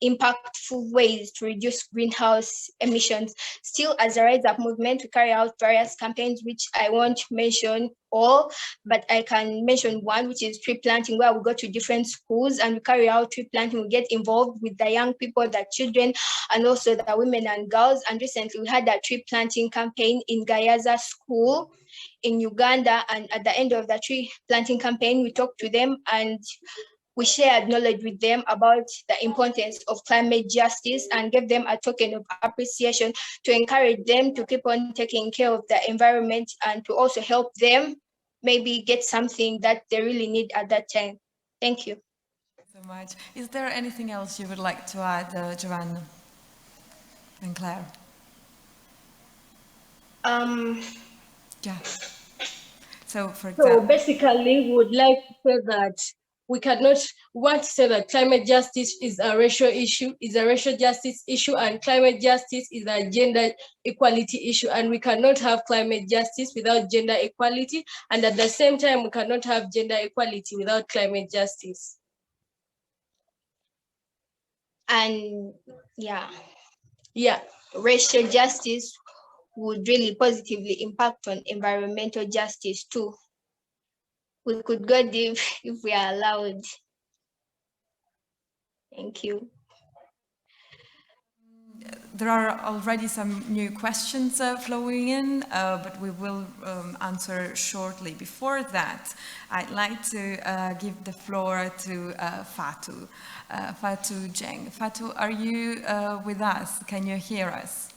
[SPEAKER 9] impactful ways to reduce greenhouse emissions. Still, as a Rise Up movement, we carry out various campaigns, which I won't mention all, but I can mention one, which is tree planting, where we go to different schools and we carry out tree planting. We get involved with the young people, the children, and also the women and girls. And recently we had a tree planting campaign in Gayaza School in Uganda, and at the end of the tree planting campaign, we talked to them and we shared knowledge with them about the importance of climate justice and gave them a token of appreciation to encourage them to keep on taking care of the environment and to also help them maybe get something that they really need at that time. Thank you.
[SPEAKER 1] So much. Is there anything else you would like to add, Joanne and Claire? Yeah. So, for example,
[SPEAKER 10] so basically, we would like to say that we want to say that climate justice is a racial issue, is a racial justice issue, and climate justice is a gender equality issue. And we cannot have climate justice without gender equality. And at the same time, we cannot have gender equality without climate justice.
[SPEAKER 9] And yeah, racial justice would really positively impact on environmental justice too. We could go deep if we are allowed. Thank you.
[SPEAKER 1] there are already some new questions flowing in, but we will answer shortly. Before that, I'd like to give the floor to Fatou. Fatou Jeng. Fatou, are you with us? Can you hear us?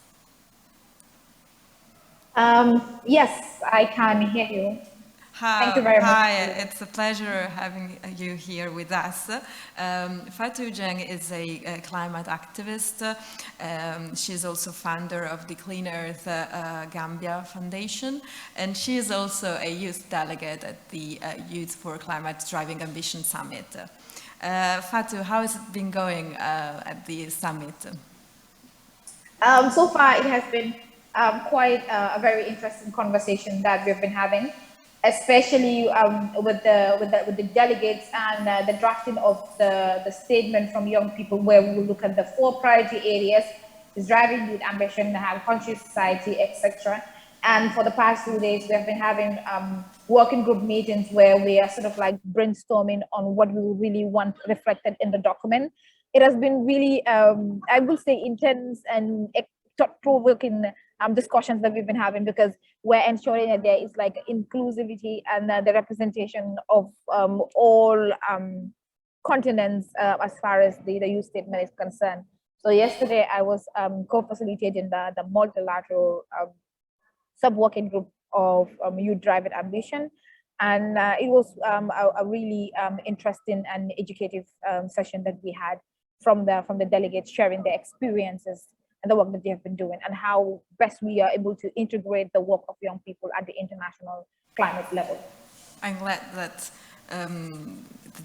[SPEAKER 11] Yes, I can hear you. Thank you very much.
[SPEAKER 1] Hi, it's a pleasure having you here with us. Fatou Jeng is a climate activist. She's also founder of the Clean Earth Gambia Foundation, and she is also a youth delegate at the Youth for Climate Driving Ambition Summit. Fatou, how has it been going at the summit?
[SPEAKER 11] So far, it has been quite a very interesting conversation that we've been having, especially with the delegates and the drafting of the statement from young people, where we will look at the 4 priority areas: driving youth ambition, conscious society, etc. And for the past 2 days, we have been having working group meetings where we are sort of like brainstorming on what we really want reflected in the document. It has been really, I will say, intense and thought-provoking discussions that we've been having, because we're ensuring that there is like inclusivity and the representation of all continents as far as the youth statement is concerned. So yesterday I was co-facilitating the multilateral sub-working group of Youth Driving Ambition, and it was a really interesting and educative session that we had from the delegates sharing their experiences and the work that they have been doing, and how best we are able to integrate the work of young people at the international climate level.
[SPEAKER 1] I'm glad that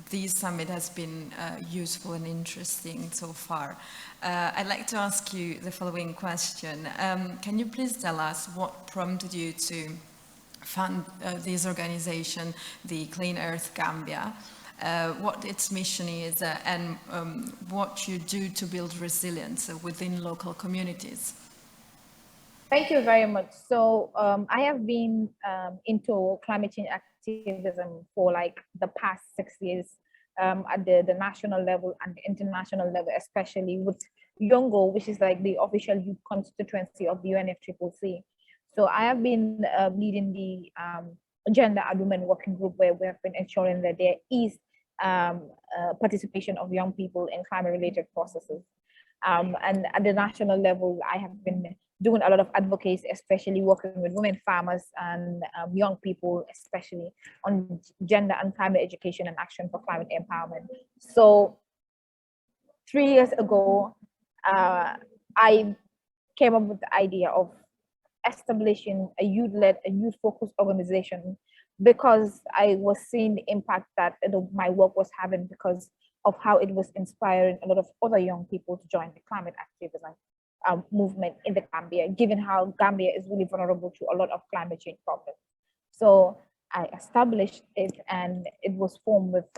[SPEAKER 1] this summit has been useful and interesting so far. I'd like to ask you the following question. Can you please tell us what prompted you to fund this organization, the Clean Earth Gambia, what its mission is, and what you do to build resilience within local communities?
[SPEAKER 11] Thank you very much. So I have been into climate change activism for like the past 6 years at the national level and the international level, especially with Yongo, which is like the official youth constituency of the UNFCCC. So I have been leading the Gender and Women Working Group, where we have been ensuring that there is participation of young people in climate-related processes. And at the national level, I have been doing a lot of advocacy, especially working with women farmers and young people, especially on gender and climate education and action for climate empowerment. So 3 years ago, I came up with the idea of establishing a youth-led, a youth-focused organization, because I was seeing the impact that my work was having, because of how it was inspiring a lot of other young people to join the climate activism movement in the Gambia, given how Gambia is really vulnerable to a lot of climate change problems. So I established it, and it was formed with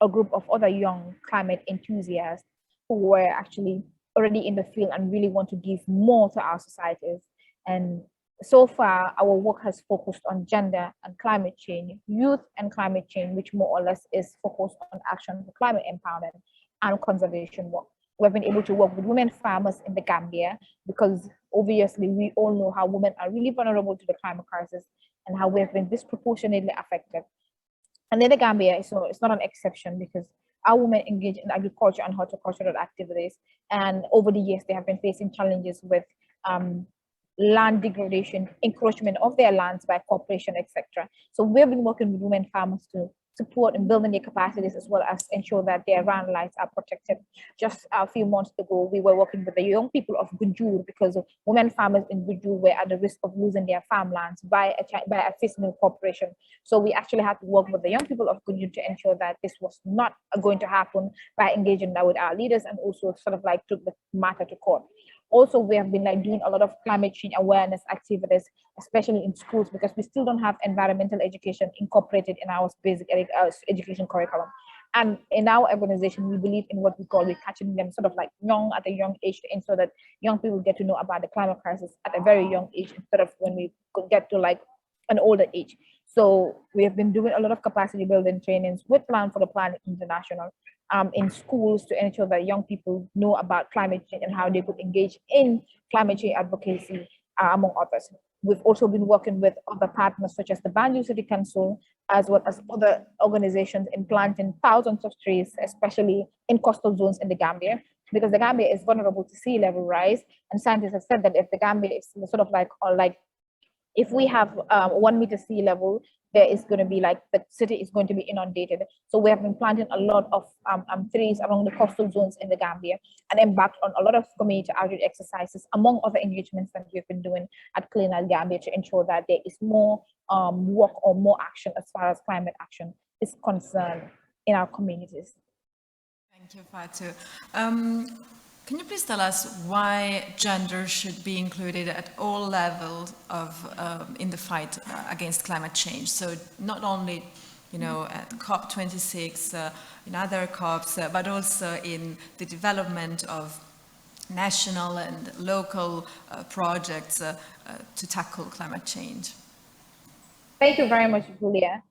[SPEAKER 11] a group of other young climate enthusiasts who were actually already in the field and really want to give more to our societies. And so far, our work has focused on gender and climate change, youth and climate change, which more or less is focused on action for climate empowerment and conservation work. We've been able to work with women farmers in the Gambia, because obviously we all know how women are really vulnerable to the climate crisis and how we've been disproportionately affected. And in the Gambia, so it's not an exception, because our women engage in agriculture and horticultural activities. And over the years, they have been facing challenges with land degradation, encroachment of their lands by corporation, etc. So we've been working with women farmers to support and building their capacities, as well as ensure that their land rights are protected. Just a few months ago, we were working with the young people of Gunjur, because women farmers in Gunjur were at the risk of losing their farmlands by a fiscal corporation. So we actually had to work with the young people of Gunjur to ensure that this was not going to happen, by engaging with our leaders, and also sort of like took the matter to court. Also, we have been doing a lot of climate change awareness activities, especially in schools, because we still don't have environmental education incorporated in our basic education curriculum. And in our organization, we believe in what we call catching them sort of like at a young age, to ensure that young people get to know about the climate crisis at a very young age, instead of when we could get to an older age. So we have been doing a lot of capacity building trainings with Plan for the Planet International in schools, to ensure that young people know about climate change and how they could engage in climate change advocacy, among others. We've also been working with other partners, such as the Banjul City Council, as well as other organizations, in planting thousands of trees, especially in coastal zones in the Gambia, because the Gambia is vulnerable to sea level rise. And scientists have said that if the Gambia is sort of if we have 1 meter sea level, there is going to be the city is going to be inundated. So we have been planting a lot of trees along the coastal zones in the Gambia, and embarked on a lot of community outreach exercises, among other engagements that we've been doing at Cleaner Gambia, to ensure that there is more work or more action as far as climate action is concerned in our communities.
[SPEAKER 1] Thank you, Fatu. Can you please tell us why gender should be included at all levels in the fight against climate change? So not only, at COP26, in other COPs, but also in the development of national and local projects to tackle climate change.
[SPEAKER 11] Thank you very much, Julia.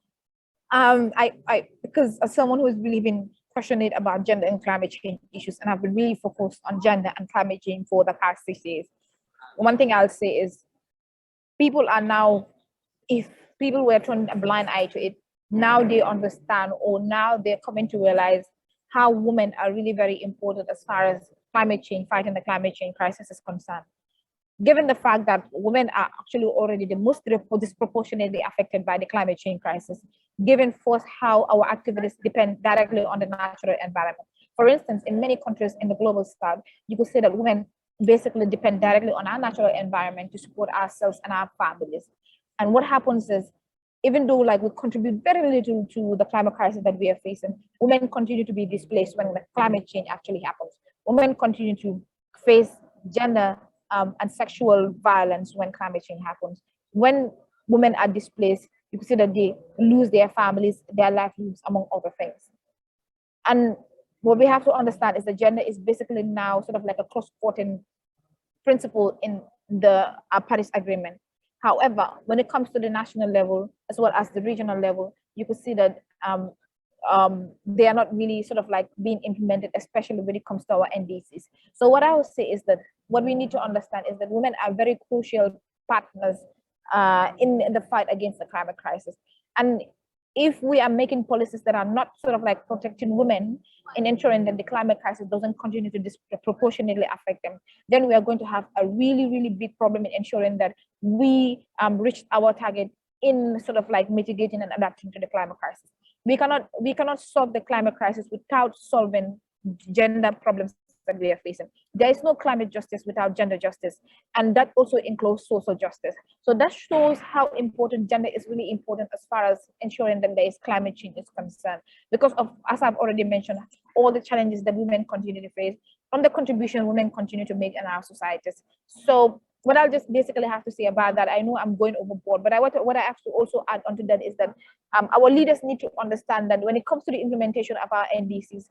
[SPEAKER 11] Because as someone who has really been passionate about gender and climate change issues, and I've been really focused on gender and climate change for the past 6 years, one thing I'll say is people are now, if people were turning a blind eye to it, now they understand, or now they're coming to realize how women are really very important as far as climate change, fighting the climate change crisis is concerned. Given the fact that women are actually already the most disproportionately affected by the climate change crisis, given first how our activities depend directly on the natural environment. For instance, in many countries in the global south, you could say that women basically depend directly on our natural environment to support ourselves and our families. And what happens is, even though we contribute very little to the climate crisis that we are facing, women continue to be displaced when the climate change actually happens. Women continue to face gender and sexual violence when climate change happens. When women are displaced, you can see that they lose their families, their livelihoods, among other things. And what we have to understand is that gender is basically now sort of like a cross-cutting principle in the Paris Agreement. However, when it comes to the national level, as well as the regional level, you could see that they are not really sort of being implemented, especially when it comes to our NDCs. So what I would say is that what we need to understand is that women are very crucial partners in the fight against the climate crisis. And if we are making policies that are not sort of protecting women in ensuring that the climate crisis doesn't continue to disproportionately affect them, then we are going to have a really, really big problem in ensuring that we reach our target in sort of mitigating and adapting to the climate crisis. We cannot solve the climate crisis without solving gender problems that we are facing. There is no climate justice without gender justice, and that also includes social justice. So that shows how important gender is really important as far as ensuring that there is climate change is concerned, because of, as I've already mentioned, all the challenges that women continue to face, and the contribution women continue to make in our societies. So what I'll just basically have to say about that, I know I'm going overboard, but what I have to also add onto that is that our leaders need to understand that when it comes to the implementation of our NDCs,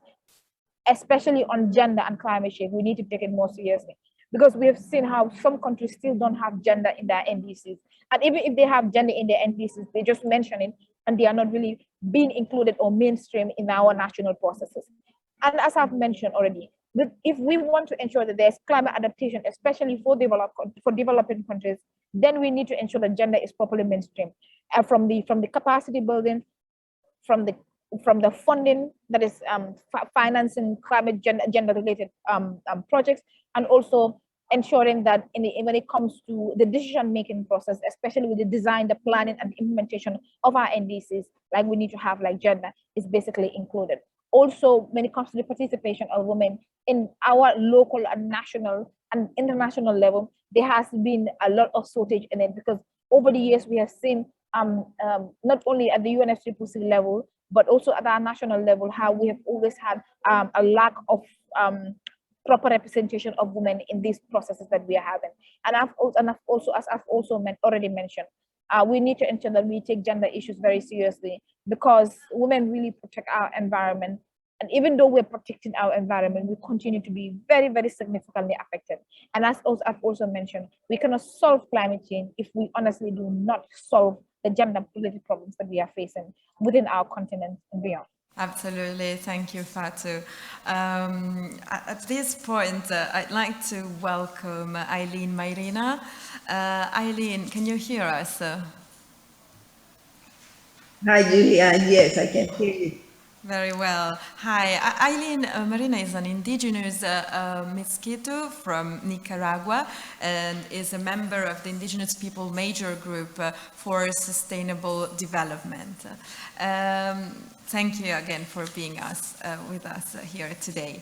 [SPEAKER 11] especially on gender and climate change, we need to take it more seriously, because we have seen how some countries still don't have gender in their NDCs. And even if they have gender in their NDCs, they just mention it and they are not really being included or mainstream in our national processes. And as I've mentioned already, if we want to ensure that there's climate adaptation, especially for developing countries, then we need to ensure that gender is properly mainstream. From the capacity building, from the from the funding that is financing climate gender related projects, and also ensuring that when it comes to the decision making process, especially with the design, the planning, and the implementation of our NDCs, like we need to have like gender is basically included. Also, when it comes to the participation of women in our local and national and international level, there has been a lot of shortage in it, because over the years we have seen not only at the UNFCCC level, but also at our national level, how we have always had a lack of proper representation of women in these processes that we are having. And I've also, as I've also already mentioned, we need to ensure that we take gender issues very seriously, because women really protect our environment. And even though we're protecting our environment, we continue to be very, very significantly affected. And as I've also mentioned, we cannot solve climate change if we honestly do not solve the gender-related problems that we are facing within our continent and beyond.
[SPEAKER 1] Absolutely, thank you, Fatu. At this point, I'd like to welcome Eileen Mairina. Eileen, can you hear us?
[SPEAKER 12] Hi, Julia. Yes, I can hear you.
[SPEAKER 1] Very well. Hi, Eileen Marina is an indigenous Mezquito from Nicaragua and is a member of the Indigenous People Major Group for Sustainable Development. Thank you again for being with us here today.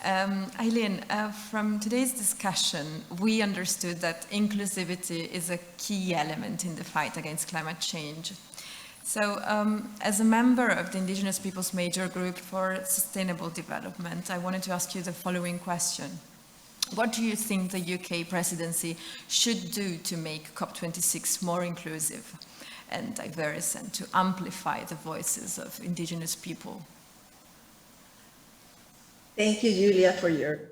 [SPEAKER 1] Eileen, from today's discussion, we understood that inclusivity is a key element in the fight against climate change. So, as a member of the Indigenous Peoples Major Group for Sustainable Development, I wanted to ask you the following question. What do you think the UK presidency should do to make COP26 more inclusive and diverse and to amplify the voices of Indigenous people?
[SPEAKER 12] Thank you, Julia, for your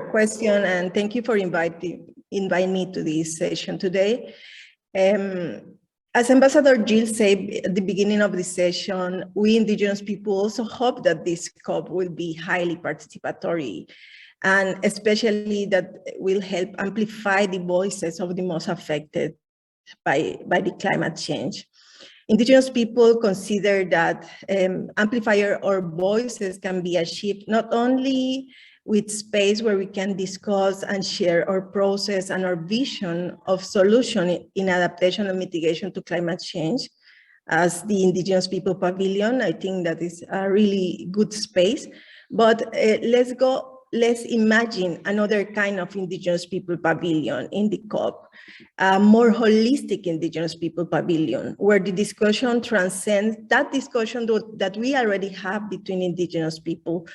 [SPEAKER 12] question, and thank you for inviting me to this session today. As Ambassador Jill said at the beginning of the session, we Indigenous people also hope that this COP will be highly participatory, and especially that will help amplify the voices of the most affected by the climate change. Indigenous people consider that amplifier our voices can be achieved not only with space where we can discuss and share our process and our vision of solution in adaptation and mitigation to climate change. As the Indigenous People Pavilion, I think that is a really good space. But let's imagine another kind of Indigenous People Pavilion in the COP, a more holistic Indigenous People Pavilion, where the discussion transcends that discussion that we already have between Indigenous people,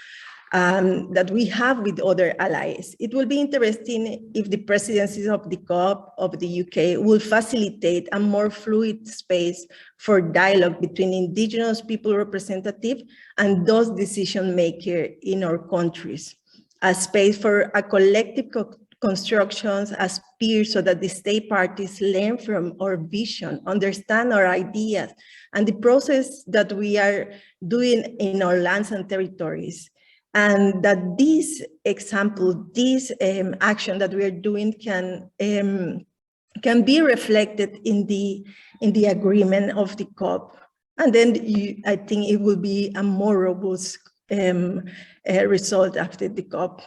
[SPEAKER 12] that we have with other allies. It will be interesting if the presidencies of the COP of the UK will facilitate a more fluid space for dialogue between Indigenous people representatives and those decision makers in our countries. A space for a collective constructions as peers so that the state parties learn from our vision, understand our ideas, and the process that we are doing in our lands and territories. And that this example, this action that we are doing can be reflected in the agreement of the COP. And then I think it will be a more robust result after the COP.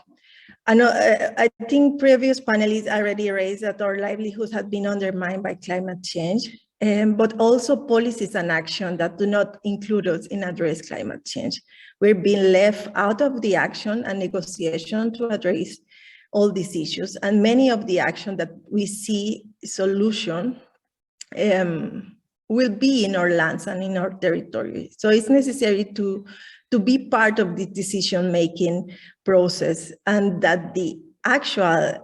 [SPEAKER 12] I think previous panelists already raised that our livelihoods have been undermined by climate change, but also policies and action that do not include us in address climate change. We're being left out of the action and negotiation to address all these issues. And many of the action that we see solution will be in our lands and in our territory. So it's necessary to be part of the decision-making process, and that the actual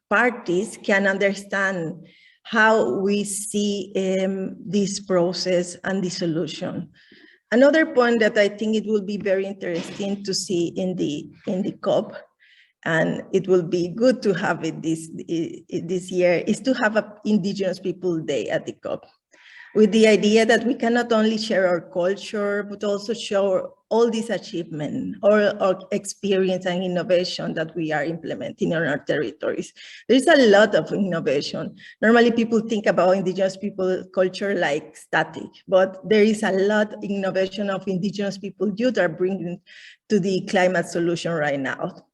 [SPEAKER 12] parties can understand how we see this process and the solution. Another point that I think it will be very interesting to see in the COP, and it will be good to have it this year, is to have an Indigenous People Day at the COP. with the idea that we can not only share our culture, but also show all these achievements, all our experience and innovation that we are implementing on our territories. There's a lot of innovation. Normally people think about indigenous people culture like static, but there is a lot of innovation of indigenous people youth are bringing to the climate solution right now.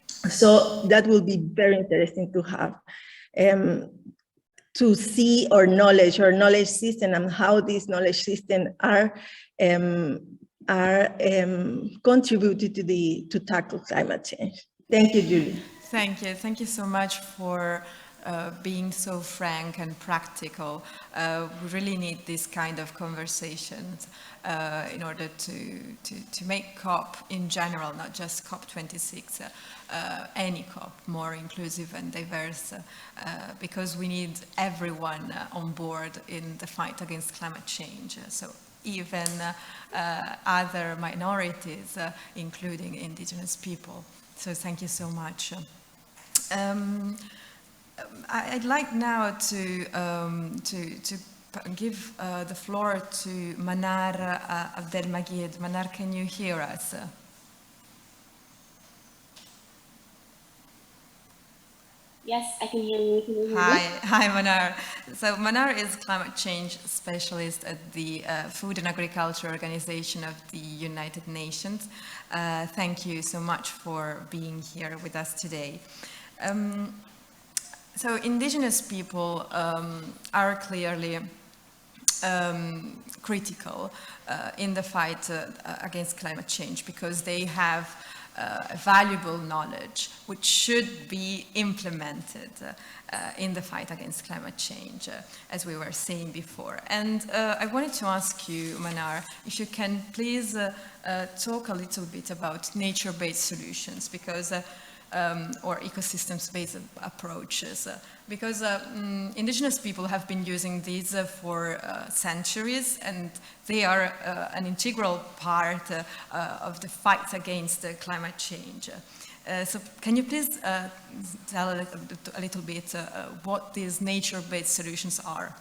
[SPEAKER 12] So that will be very interesting to have. To see our knowledge system and how these knowledge systems are contributed to tackle climate change. Thank you, Julie.
[SPEAKER 1] Thank you so much for being so frank and practical. We really need this kind of conversations in order to make COP in general, not just COP26, any COP more inclusive and diverse, because we need everyone on board in the fight against climate change. So even other minorities, including indigenous people. So thank you so much. I'd like now to give the floor to Manar Abdelmajid. Manar, can you hear us?
[SPEAKER 13] Yes, I can hear you. Can you hear me?
[SPEAKER 1] Hi, Manar. So Manar is climate change specialist at the Food and Agriculture Organization of the United Nations. Thank you so much for being here with us today. So indigenous people are clearly critical in the fight against climate change because they have valuable knowledge which should be implemented in the fight against climate change, as we were saying before. And I wanted to ask you, Manar, if you can please talk a little bit about nature-based solutions, because or ecosystems-based approaches, because indigenous people have been using these for centuries, and they are an integral part of the fight against climate change. So can you please tell a little bit what these nature-based solutions are?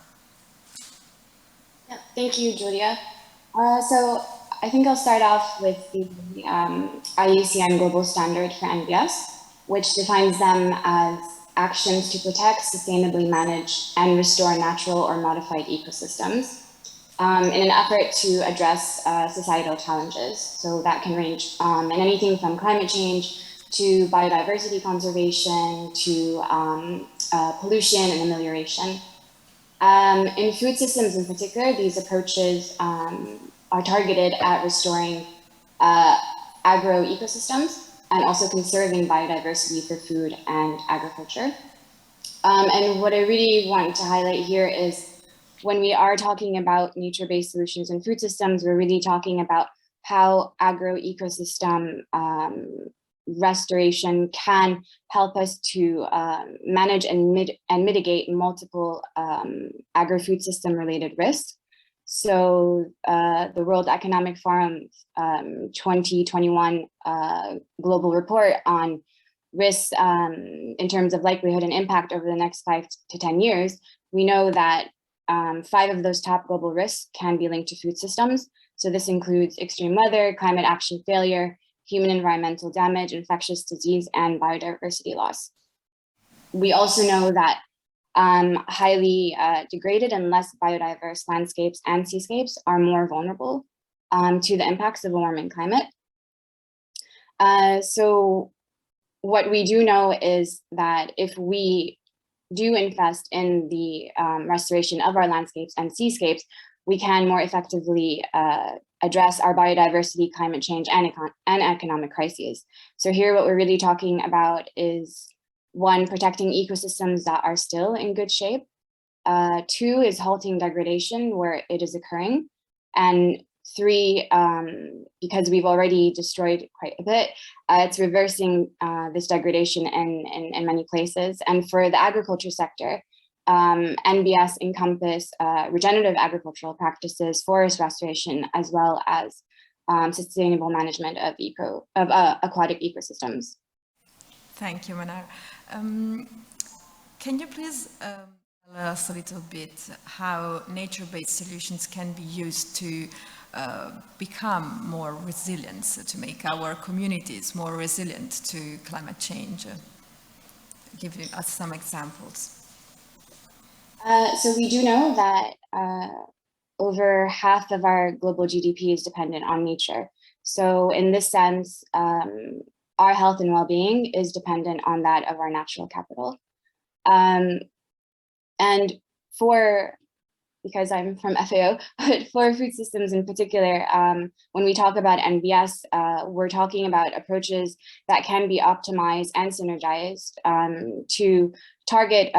[SPEAKER 13] Yeah, thank you, Julia. So I think I'll start off with the IUCN Global Standard for NBS, which defines them as actions to protect, sustainably manage, and restore natural or modified ecosystems in an effort to address societal challenges. So that can range in anything from climate change to biodiversity conservation to pollution and amelioration. In food systems in particular, these approaches are targeted at restoring agro-ecosystems and also conserving biodiversity for food and agriculture. And what I really want to highlight here is when we are talking about nature-based solutions in food systems, we're really talking about how agro-ecosystem restoration can help us to manage and mitigate multiple agri-food system related risks. So the World Economic Forum 2021 global report on risks in terms of likelihood and impact over the next 5 to 10 years, we know that 5 of those top global risks can be linked to food systems. So this includes extreme weather, climate action failure, human environmental damage, infectious disease, and biodiversity loss. We also know that highly degraded and less biodiverse landscapes and seascapes are more vulnerable to the impacts of a warming climate. So what we do know is that if we do invest in the restoration of our landscapes and seascapes, we can more effectively address our biodiversity, climate change, and economic crises. So here what we're really talking about is 1, protecting ecosystems that are still in good shape. 2 is halting degradation where it is occurring. And 3, because we've already destroyed quite a bit, it's reversing this degradation in many places. And for the agriculture sector, NBS encompass regenerative agricultural practices, forest restoration, as well as sustainable management of aquatic ecosystems.
[SPEAKER 1] Thank you, Manar. Can you please Tell us a little bit how nature-based solutions can be used to become more resilient, so to make our communities more resilient to climate change. Give us some examples.
[SPEAKER 13] So we do know that over half of our global GDP is dependent on nature. So in this sense, our health and well-being is dependent on that of our natural capital. And because I'm from FAO, but for food systems in particular, when we talk about NBS, we're talking about approaches that can be optimized and synergized to target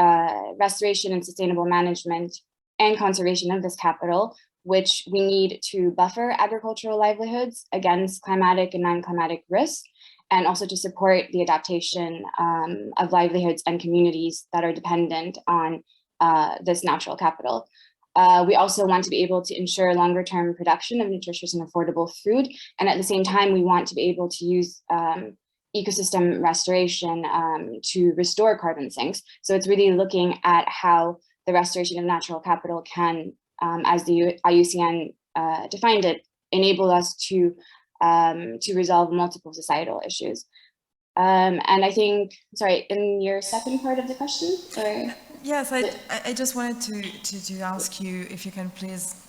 [SPEAKER 13] restoration and sustainable management and conservation of this capital, which we need to buffer agricultural livelihoods against climatic and non-climatic risks, and also to support the adaptation of livelihoods and communities that are dependent on this natural capital. We also want to be able to ensure longer term production of nutritious and affordable food. And at the same time, we want to be able to use ecosystem restoration to restore carbon sinks. So it's really looking at how the restoration of natural capital can, as the IUCN defined it, enable us to resolve multiple societal issues. And I think, sorry, in your second part of the question, or?
[SPEAKER 1] Yes, I just wanted to ask you if you can please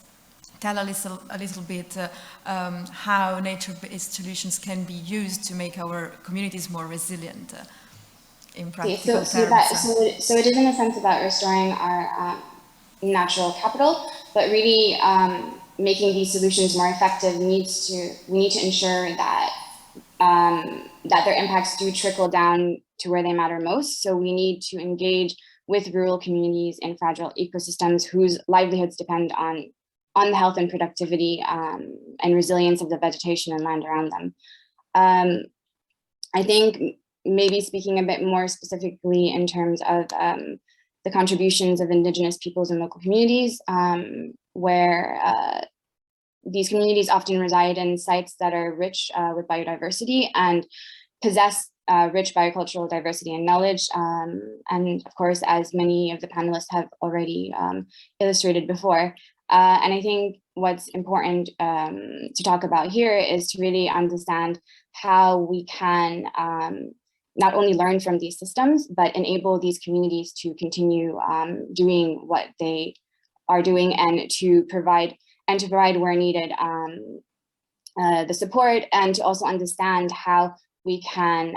[SPEAKER 1] tell a little bit how nature-based solutions can be used to make our communities more resilient in practical terms.
[SPEAKER 13] So it is in a sense about restoring our natural capital, but really making these solutions more effective. We need to ensure that that their impacts do trickle down to where they matter most. So we need to engage with rural communities and fragile ecosystems whose livelihoods depend on the health and productivity and resilience of the vegetation and land around them. I think maybe speaking a bit more specifically in terms of the contributions of Indigenous peoples and local communities, where these communities often reside in sites that are rich with biodiversity and possess rich biocultural diversity and knowledge. And of course, as many of the panelists have already illustrated before. And I think what's important to talk about here is to really understand how we can not only learn from these systems, but enable these communities to continue doing what they are doing and to provide where needed the support, and to also understand how we can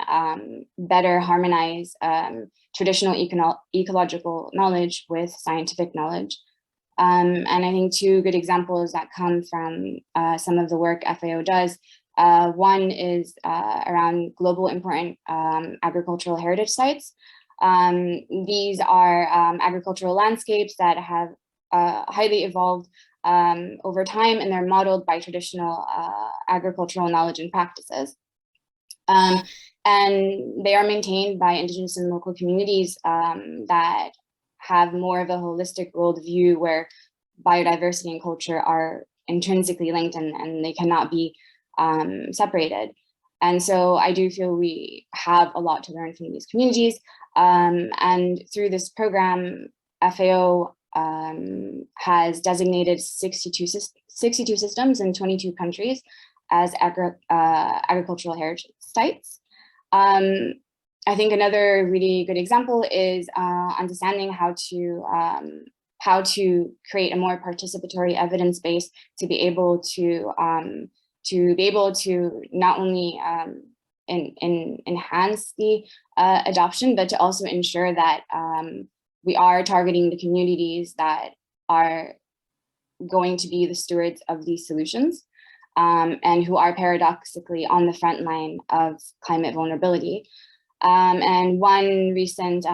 [SPEAKER 13] better harmonize traditional ecological knowledge with scientific knowledge. And I think two good examples that come from some of the work FAO does. One is around global important agricultural heritage sites. These are agricultural landscapes that have highly evolved over time, and they're modeled by traditional agricultural knowledge and practices. And they are maintained by Indigenous and local communities that have more of a holistic worldview where biodiversity and culture are intrinsically linked and they cannot be separated. And so I do feel we have a lot to learn from these communities. And through this program, FAO has designated 62 systems in 22 countries as agricultural heritage sites. I think another really good example is understanding how to create a more participatory evidence base to be able to not only enhance the adoption, but to also ensure that we are targeting the communities that are going to be the stewards of these solutions, and who are paradoxically on the front line of climate vulnerability. And one recent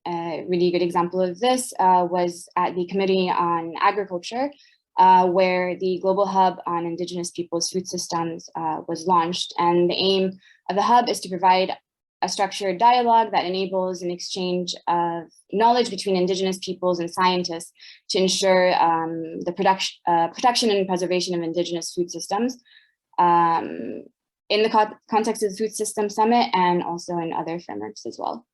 [SPEAKER 13] really good example of this was at the Committee on Agriculture, where the Global Hub on Indigenous Peoples' Food Systems was launched. And the aim of the hub is to provide a structured dialogue that enables an exchange of knowledge between Indigenous peoples and scientists to ensure the protection and preservation of Indigenous food systems in the context of the Food System Summit and also in other frameworks as well.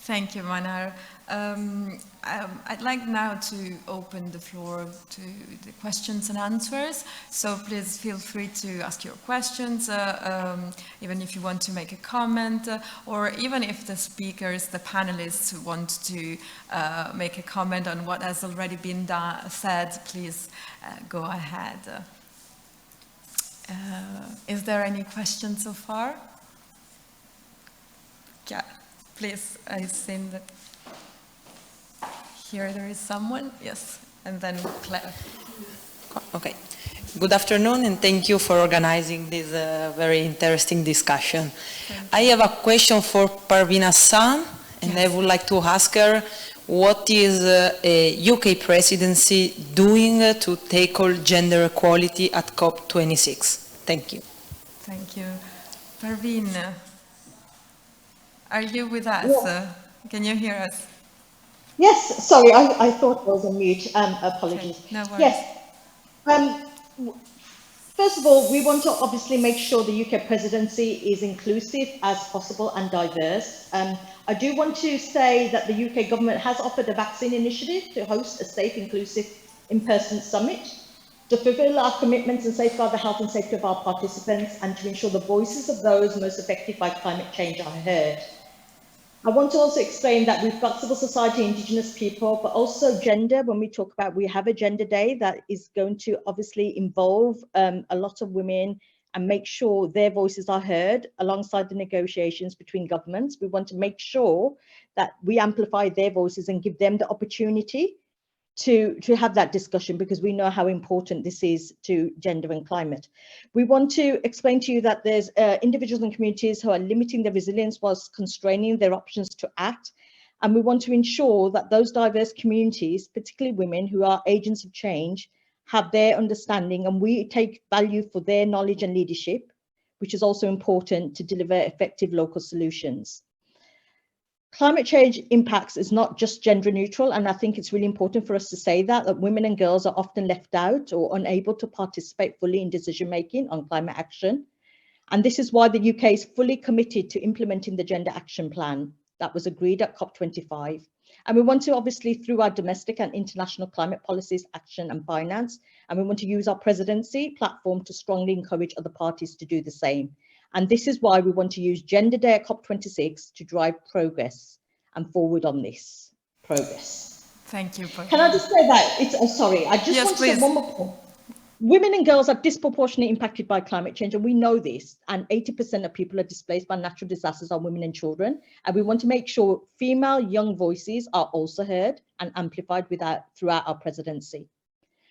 [SPEAKER 1] Thank you, Manar. I'd like now to open the floor to the questions and answers. So please feel free to ask your questions, even if you want to make a comment, or even if the speakers, the panelists want to make a comment on what has already been said, please go ahead. Is there any questions so far? Yeah. Please, I've seen that here there is someone, yes, and then Claire.
[SPEAKER 14] Okay. Good afternoon, and thank you for organizing this very interesting discussion. I have a question for Parveen Hassan, and yes. I would like to ask her, what is a UK presidency doing to tackle gender equality at COP26? Thank you.
[SPEAKER 1] Thank you. Parveen. Are you with us?
[SPEAKER 8] Yeah.
[SPEAKER 1] Can you hear us?
[SPEAKER 8] Yes, sorry, I thought I was on mute. Apologies.
[SPEAKER 1] Okay, no worries.
[SPEAKER 8] Yes. First of all, we want to obviously make sure the UK presidency is inclusive as possible and diverse. I do want to say that the UK government has offered a vaccine initiative to host a safe, inclusive, in-person summit to fulfill our commitments and safeguard the health and safety of our participants, and to ensure the voices of those most affected by climate change are heard. I want to also explain that we've got civil society, Indigenous people, but also gender. When we talk about, we have a gender day that is going to obviously involve a lot of women and make sure their voices are heard alongside the negotiations between governments. We want to make sure that we amplify their voices and give them the opportunity to have that discussion, because we know how important this is to gender and climate. We want to explain to you that there's individuals and communities who are limiting their resilience whilst constraining their options to act. And we want to ensure that those diverse communities, particularly women who are agents of change, have their understanding, and we take value for their knowledge and leadership, which is also important to deliver effective local solutions. Climate change impacts is not just gender neutral, and I think it's really important for us to say that women and girls are often left out or unable to participate fully in decision making on climate action. And this is why the UK is fully committed to implementing the Gender Action Plan that was agreed at COP25. And we want to, obviously, through our domestic and international climate policies, action and finance, and we want to use our presidency platform to strongly encourage other parties to do the same. And this is why we want to use Gender Day at COP26 to drive progress and forward on this progress.
[SPEAKER 1] Thank you.
[SPEAKER 8] Can I just say that? It's sorry, I just want to say one more point. Women and girls are disproportionately impacted by climate change, and we know this. And 80% of people are displaced by natural disasters are women and children. And we want to make sure female young voices are also heard and amplified throughout our presidency,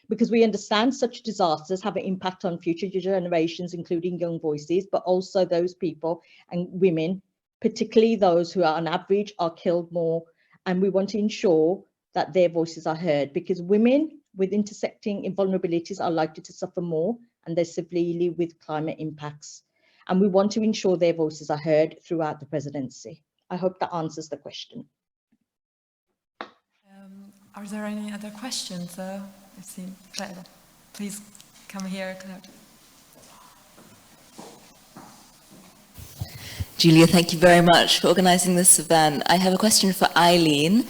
[SPEAKER 8] because we understand such disasters have an impact on future generations, including young voices, but also those people and women, particularly those who are on average are killed more. And we want to ensure that their voices are heard, because women with intersecting vulnerabilities are likely to suffer more, and they're severely with climate impacts. And we want to ensure their voices are heard throughout the presidency. I hope that answers the question.
[SPEAKER 1] Are there any other questions? I see Claire. Please come here, Claire.
[SPEAKER 15] Julia, thank you very much for organising this event. I have a question for Eileen.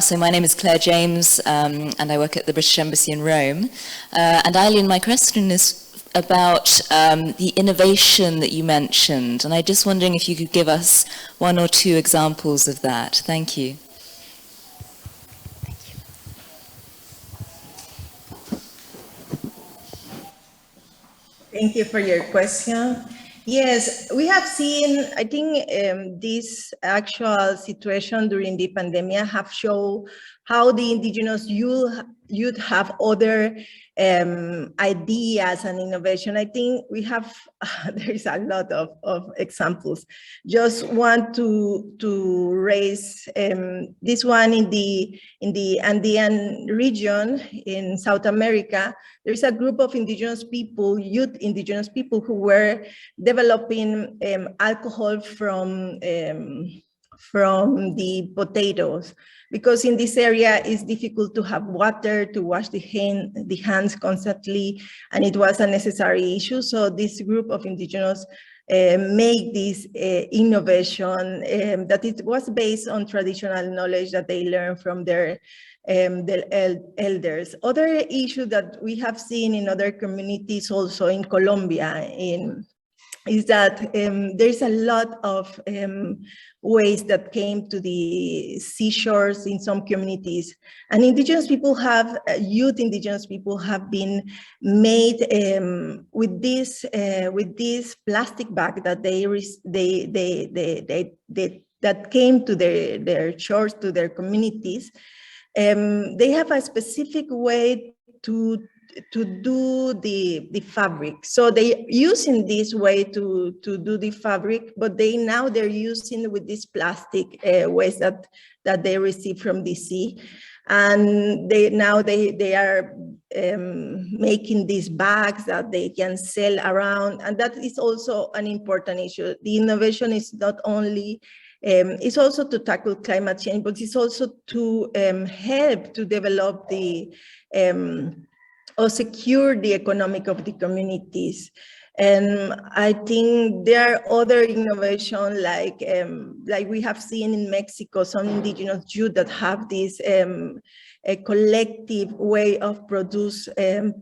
[SPEAKER 15] So my name is Claire James, and I work at the British Embassy in Rome. And Eileen, my question is about the innovation that you mentioned. And I'm just wondering if you could give us one or two examples of that. Thank you.
[SPEAKER 12] Thank you for your question. Yes, we have seen, I think this actual situation during the pandemic have shown how the indigenous youth have other ideas and innovation. I think we have, there is a lot of examples. Just want to raise this one in the Andean region in South America. There is a group of indigenous people, youth indigenous people, who were developing alcohol from the potatoes, because in this area it's difficult to have water to wash the hands constantly, and it was a necessary issue. So this group of indigenous make this innovation that it was based on traditional knowledge that they learned from their elders. Other issue that we have seen in other communities, also in Colombia, is that there's a lot of waste that came to the seashores in some communities, and indigenous people have, youth indigenous people have been made with this plastic bag that that came to their shores, to their communities. They have a specific way to do the fabric. So they using this way to do the fabric, but they're using with this plastic waste that they receive from the sea. And they are making these bags that they can sell around. And that is also an important issue. The innovation is not only it's also to tackle climate change, but it's also to help to develop or secure the economic of the communities. And I think there are other innovation like we have seen in Mexico, some indigenous youth that have this a collective way of produce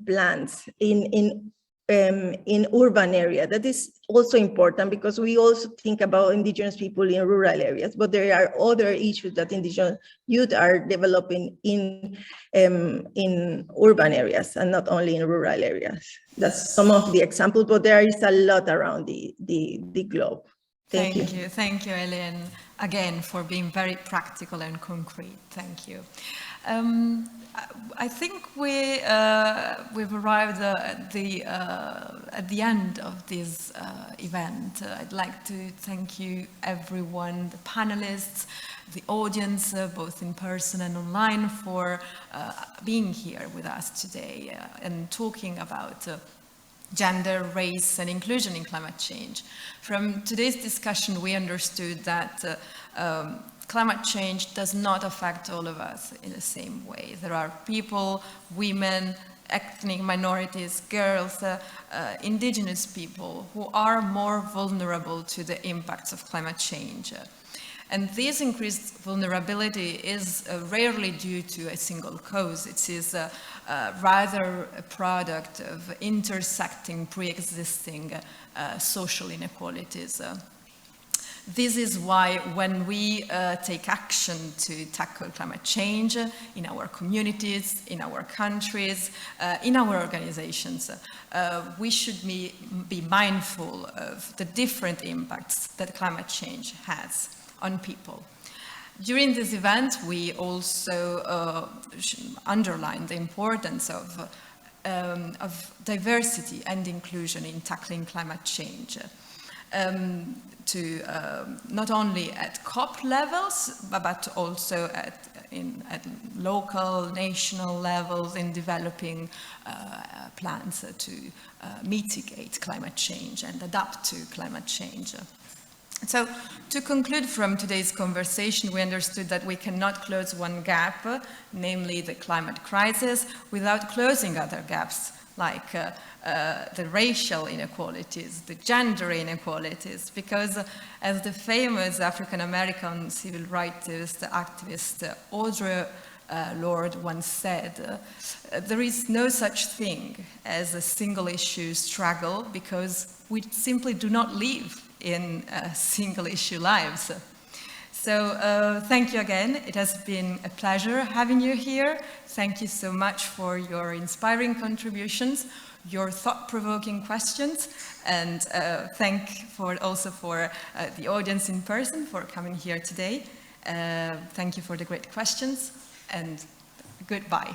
[SPEAKER 12] plants in urban area. That is also important because we also think about indigenous people in rural areas, but there are other issues that indigenous youth are developing in urban areas and not only in rural areas. That's some of the examples, but there is a lot around the globe. Thank you.
[SPEAKER 1] Thank you, Eileen, again, for being very practical and concrete. Thank you. I think we've arrived at the end of this event. I'd like to thank you, everyone, the panelists, the audience, both in person and online, for being here with us today and talking about gender, race, and inclusion in climate change. From today's discussion, we understood that climate change does not affect all of us in the same way. There are people, women, ethnic minorities, girls, indigenous people who are more vulnerable to the impacts of climate change. And this increased vulnerability is rarely due to a single cause. It is rather a product of intersecting pre-existing social inequalities. This is why when we take action to tackle climate change in our communities, in our countries, in our organizations, we should be mindful of the different impacts that climate change has on people. During this event, we also underlined the importance of diversity and inclusion in tackling climate change. Not only at COP levels, but also at local, national levels in developing plans to mitigate climate change and adapt to climate change. So, to conclude from today's conversation, we understood that we cannot close one gap, namely the climate crisis, without closing other gaps, like the racial inequalities, the gender inequalities, because as the famous African-American civil rights activist Audre Lorde once said, there is no such thing as a single issue struggle because we simply do not live in single issue lives. So thank you again. It has been a pleasure having you here. Thank you so much for your inspiring contributions, your thought-provoking questions, and also for the audience in person for coming here today. Thank you for the great questions, and goodbye.